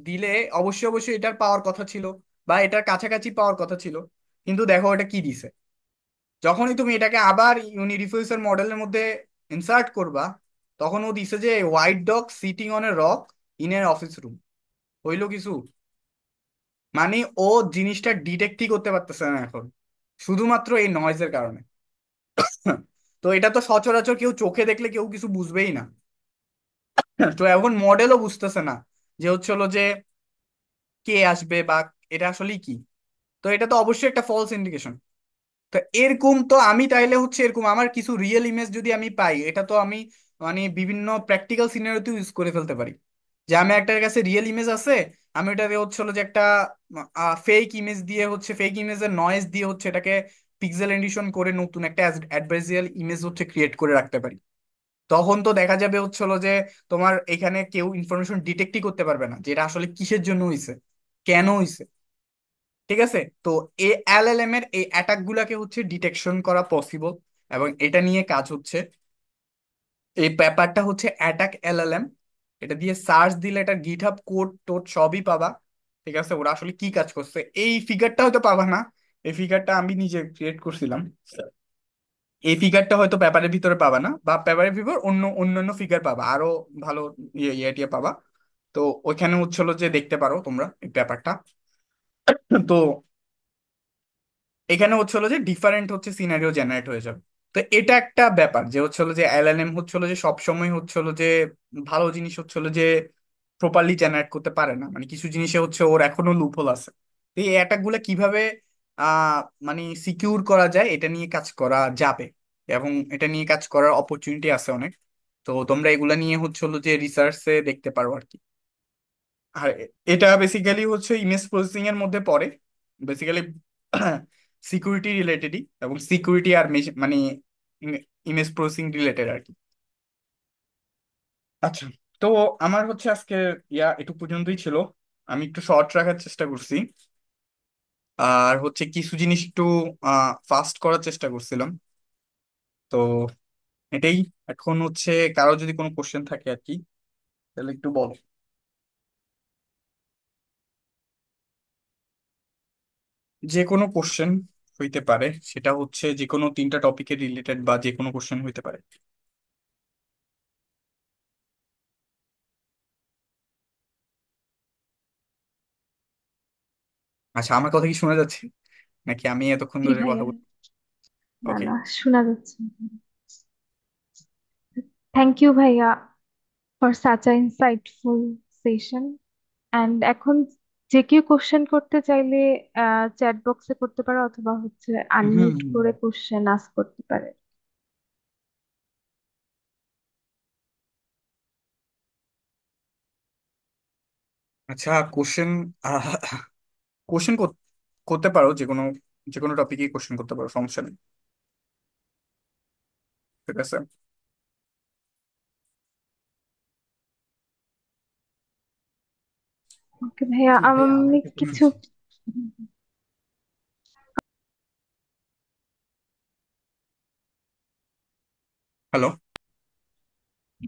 দিলে অবশ্যই অবশ্যই এটার পাওয়ার কথা ছিল বা এটার কাছাকাছি পাওয়ার কথা ছিল, কিন্তু দেখো এটা কি দিছে। যখনই তুমি এটাকে আবার ইউনিডিফিউজার মডেলের মধ্যে ইনসার্ট করবা, তখন ও দিছে যে white dog sitting on a rock in এর অফিস রুম। হইলো কিছু, মানে ও জিনিসটা ডিটেক্টই করতে পারতেছে না এখন, শুধুমাত্র এই নয়েজের কারণে। তো এটা তো সচরাচর কেউ চোখে দেখলে কেউ কিছু বুঝবেই না। তো এখন মডেলও বুঝতেছে না যে হচ্ছে হলো যে কে আসবে বা এটা আসলে কি। তো এটা তো অবশ্যই একটা ফলস ইন্ডিকেশন। তো এরকম তো আমি তাইলে হচ্ছে এরকম আমার কিছু রিয়েল ইমেজ যদি আমি পাই, এটা তো আমি মানে বিভিন্ন প্র্যাকটিক্যাল সিনারিওতে ইউজ করে ফেলতে পারি। যে আমি একটা কাছে রিয়েল ইমেজ আছে, আমি এটাকে হচ্ছে হলো যে একটা ফেক ইমেজ দিয়ে হচ্ছে ফেক ইমেজের নয়েজ দিয়ে হচ্ছে এটাকে পিক্সেল এডিশন করে নতুন একটা অ্যাডভাইজিয়াল ইমেজ হচ্ছে ক্রিয়েট করে রাখতে পারি। তখন তো দেখা যাবে হচ্ছে হলো যে তোমার এখানে কেউ ইনফরমেশন ডিটেক্টই করতে পারবে না যে এটা আসলে কিসের জন্য হইছে, কেন হইছে। ঠিক আছে? তো এই এলএলএম এর এই অ্যাটাক গুলাকে হচ্ছে ডিটেকশন করা পসিবল, এবং এটা নিয়ে কাজ হচ্ছে। এই ব্যাপারটা হচ্ছে অ্যাটাক এলএলএম, এটা দিয়ে সার্চ দিলে এটা গিটহাব কোড টোড সবই পাবা। ঠিক আছে? ওরা আসলে কি কাজ করছে এই ফিগারটা হয়তো পাবা না, এই ফিগারটা আমি নিজে ক্রিয়েট করছিলাম। এই ফিগারটা হয়তো পেপারের ভিতরে পাবা না, বা পেপারের ভিতর অন্যান্য ফিগার পাবা, আরো ভালো ইয়ে পাবা। তো ওইখানে হচ্ছে হলো যে দেখতে পারো তোমরা এই ব্যাপারটা। তো এখানে হচ্ছে হলো যে ডিফারেন্ট হচ্ছে সিনারিও জেনারেট হয়ে যাবে। তো এটা একটা ব্যাপার যে হচ্ছে হলো যে এলএলএম হচ্ছে হলো যে সবসময় হচ্ছে হলো যে ভালো জিনিস হচ্ছে হলো যে প্রপারলি জেনারেট করতে পারে না, মানে কিছু জিনিসে হচ্ছে ওর এখনো লুপহোল আছে। তো এই অ্যাটাক গুলা কিভাবে আহ মানে সিকিউর করা যায় এটা নিয়ে কাজ করা যাবে, এবং এটা নিয়ে কাজ করার অপরচুনিটি আছে অনেক। তো তোমরা এগুলা নিয়ে হচ্ছে হলো যে রিসার্চে দেখতে পারো আর কি। আর এটা বেসিক্যালি হচ্ছে ইমেজ প্রসেসিং এর মধ্যে পড়ে, বেসিক্যালি সিকিউরিটি রিলেটেডই, এবং সিকিউরিটি আর মানে ইমেজ প্রসেসিং রিলেটেড আর কি। আচ্ছা, তো আমার হচ্ছে আজকে একটু পর্যন্তই ছিল। আমি একটু শর্ট রাখার চেষ্টা করছি, আর হচ্ছে কিছু জিনিস একটু ফাস্ট করার চেষ্টা করছিলাম। তো এটাই। এখন হচ্ছে কারো যদি কোনো কোশ্চেন থাকে আর কি, তাহলে একটু বলো। যে কোনো কোশ্চেন হইতে পারে, সেটা হচ্ছে যে কোনো তিনটা টপিকের রিলেটেড বা যে কোনো কোশ্চেন হইতে পারে। আচ্ছা, আমার কথা কি শোনা যাচ্ছে নাকি আমি এতক্ষণ জি ধরে কথা ভাইয়া, বল? না ওকে। না, শোনা যাচ্ছে। থ্যাংক ইউ ভাইয়া for such a insightful session. And এখন যে কেউ কোশ্চেন করতে চাইলে চ্যাট বক্সে করতে পারো, অথবা হচ্ছে হুম। আনমিউট করে কোশ্চেন আস্ক করতে পারে। আচ্ছা, কোশ্চেন কোশ্চেন করতে পারো, যে কোনো টপিকে কোশ্চেন করতে পারো, সমস্যা নেই। ঠিক আছে। ওকে ভাইয়া, জি ভাইয়া, আমার আমি একটা কোশ্চেন কিছু ছিল। হ্যালো।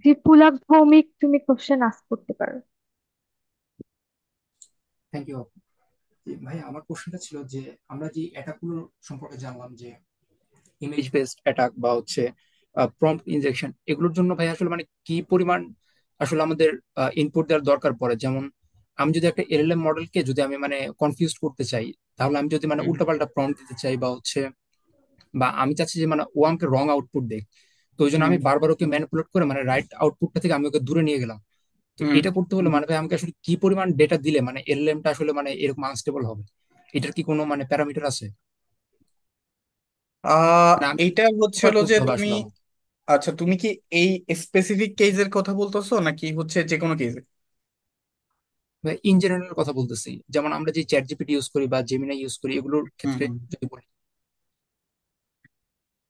যে পুলক ভৌমিক, তুমি কোশ্চেন আস্ক করতে পারো। Thank you. ভাই আমার প্রশ্নটা ছিল যে আমরা যে অ্যাটাকগুলো সম্পর্কে জানলাম যে ইমেজ বেসড অ্যাটাক বা হচ্ছে প্রম্পট ইনজেকশন, এগুলোর জন্য ভাই আসলে মানে কি পরিমাণ আসলে আমাদের ইনপুট দেওয়ার দরকার পড়ে? যেমন আমি যদি একটা এলএলএম মডেলকে যদি আমি মানে কনফিউজ করতে চাই, তাহলে আমি যদি মানে হুম। উল্টাপাল্টা প্রম্পট দিতে চাই বা হচ্ছে বা আমি চাচ্ছি যে মানে ও আমাকে রং আউটপুট দেখ, তো ওই জন্য হুম। আমি বারবার ওকে ম্যানিপুলেট করে মানে রাইট আউটপুটটা থেকে আমি ওকে দূরে নিয়ে গেলাম। তো হুম। এটা করতে হলে মানে ভাই আমাকে আসলে কি পরিমাণ ডেটা দিলে মানে এলএলএমটা আসলে মানে এরকম আনস্টেবল হবে? এটার কি কোনো মানে প্যারামিটার আছে? মানে আমি এইটা প্রপার হচ্ছিল যে করতে হবে তুমি, আসলে আমার। আচ্ছা তুমি কি এই স্পেসিফিক কেসের কথা বলতেছো নাকি হচ্ছে যে কোনো কেসে? ইন জেনারেল কথা বলতেছি, যেমন আমরা যে চ্যাট জিপিটি ইউজ করি বা জেমিনাই ইউজ করি এগুলোর হুম ক্ষেত্রে হুম। যদি বলি।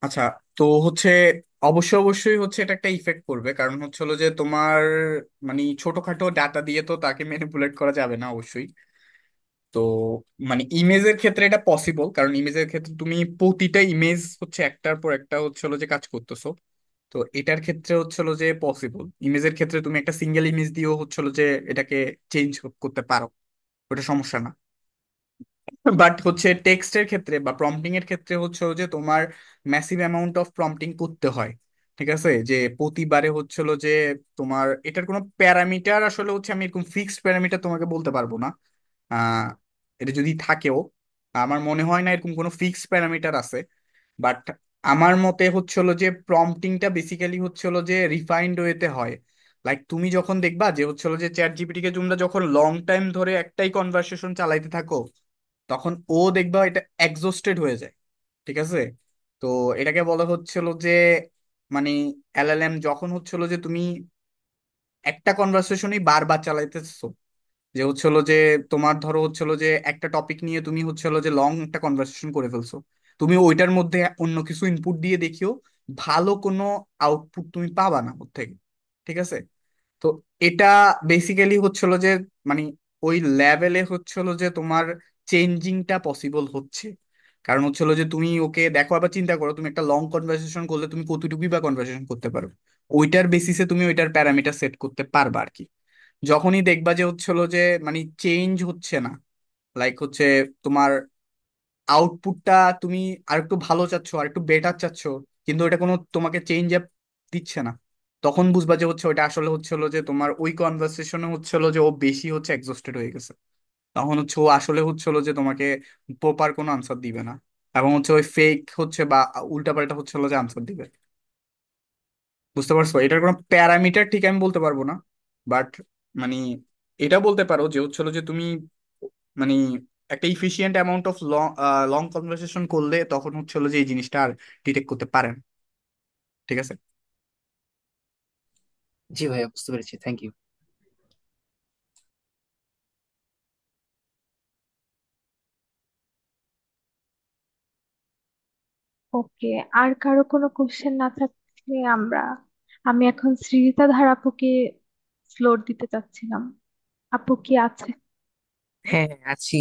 আচ্ছা, তো হচ্ছে অবশ্যই অবশ্যই হচ্ছে এটা একটা ইফেক্ট করবে, কারণ হচ্ছে হলো যে তোমার মানে ছোটখাটো ডাটা দিয়ে তো তাকে ম্যানিপুলেট করা যাবে না অবশ্যই। তো মানে ইমেজের ক্ষেত্রে এটা পসিবল, কারণ ইমেজের ক্ষেত্রে তুমি প্রতিটা ইমেজ হচ্ছে একটার পর একটা হচ্ছে হলো যে কাজ করতেছো। তো এটার ক্ষেত্রে হচ্ছে হলো যে পসিবল, ইমেজের ক্ষেত্রে তুমি একটা সিঙ্গেল ইমেজ দিয়েও হচ্ছে হলো যে এটাকে চেঞ্জ করতে পারো, ওটা সমস্যা না। বাট হচ্ছে টেক্সটের ক্ষেত্রে বা প্রম্পটিং এর ক্ষেত্রে হচ্ছে যে তোমার ম্যাসিভ অ্যামাউন্ট অফ প্রম্পটিং করতে হয়। ঠিক আছে, যে প্রতিবারে হচ্ছিল যে তোমার এটার কোনো প্যারামিটার আসলে হচ্ছে আমি এরকম ফিক্সড প্যারামিটার তোমাকে বলতে পারবো না। আহ এটা যদি থাকেও, আমার মনে হয় না এরকম কোনো ফিক্সড প্যারামিটার আছে। বাট আমার মতে হচ্ছে হলো যে প্রম্পটিংটা বেসিক্যালি হচ্ছে হলো যে রিফাইন্ড ওয়েতে হয়। লাইক তুমি যখন দেখবা যে হচ্ছে হলো যে চ্যাট জিপিটি কে তোমরা যখন লং টাইম ধরে একটাই কনভারসেশন চালাইতে থাকো, তখন ও দেখবা এটা এক্সস্টেড হয়ে যায়। ঠিক আছে, তো এটাকে বলা হচ্ছিল যে মানে এলএলএম যখন হচ্ছিল যে তুমি একটা কনভারসেশনই বারবার চালাইতেছো, যে হচ্ছিল যে তোমার ধরো হচ্ছিল যে একটা টপিক নিয়ে তুমি হচ্ছিল যে লং একটা কনভারসেশন করে ফেলছো, তুমি ওইটার মধ্যে অন্য কিছু ইনপুট দিয়ে দেখিও ভালো কোনো আউটপুট তুমি পাবা না ওর থেকে। ঠিক আছে, তো এটা বেসিক্যালি হচ্ছিল যে মানে ওই লেভেলে হচ্ছিল যে তোমার চেঞ্জিংটা পসিবল হচ্ছে। কারণ হচ্ছিল যে তুমি ওকে দেখো, আবার চিন্তা করো তুমি একটা লং কনভারসেশন করলে তুমি কতটুকুই বা কনভারসেশন করতে পারো, ওইটার বেসিসে তুমি ওইটার প্যারামিটার সেট করতে পারবা আর কি। যখনই দেখবা যে হচ্ছিল যে মানে চেঞ্জ হচ্ছে না, লাইক হচ্ছে তোমার আউটপুটটা তুমি আর একটু ভালো চাচ্ছো আর একটু বেটার চাচ্ছো, কিন্তু এটা কোনো তোমাকে চেঞ্জ আপ দিচ্ছে না, তখন বুঝবা যে হচ্ছে ওইটা আসলে হচ্ছে হলো যে তোমার ওই কনভারসেশনে হচ্ছে হলো যে ও বেশি হচ্ছে এক্সস্টেড হয়ে গেছে। তখন হচ্ছে ও আসলে হচ্ছে হলো যে তোমাকে প্রপার কোনো আনসার দিবে না, এবং হচ্ছে ওই ফেক হচ্ছে বা উল্টাপাল্টা হচ্ছে হলো যে আনসার দিবে। বুঝতে পারছো, এটার কোনো প্যারামিটার ঠিক আমি বলতে পারবো না। বাট মানে এটা বলতে পারো যে হচ্ছে হলো যে তুমি মানে একটা efficient amount of long long conversation করলে তখন হচ্ছে হলো যে এই জিনিসটা আর ডিটেক্ট করতে পারেন। ঠিক আছে। জি ভাইয়া, বুঝতে পেরেছি, থ্যাংক ইউ। ওকে, আর কারো কোনো কোশ্চেন না থাকলে আমি এখন সৃজিতা ধার আপুকে ফ্লোর দিতে চাচ্ছিলাম। আপু কি আছে? হ্যাঁ, আছি।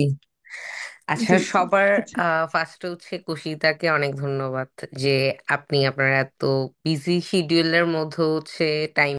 আচ্ছা, জি জি, সবার আচ্ছা। ফার্স্টে হচ্ছে কুশিতাকে অনেক ধন্যবাদ যে আপনি আপনার এত বিজি শিডিউলের মধ্যে হচ্ছে টাইম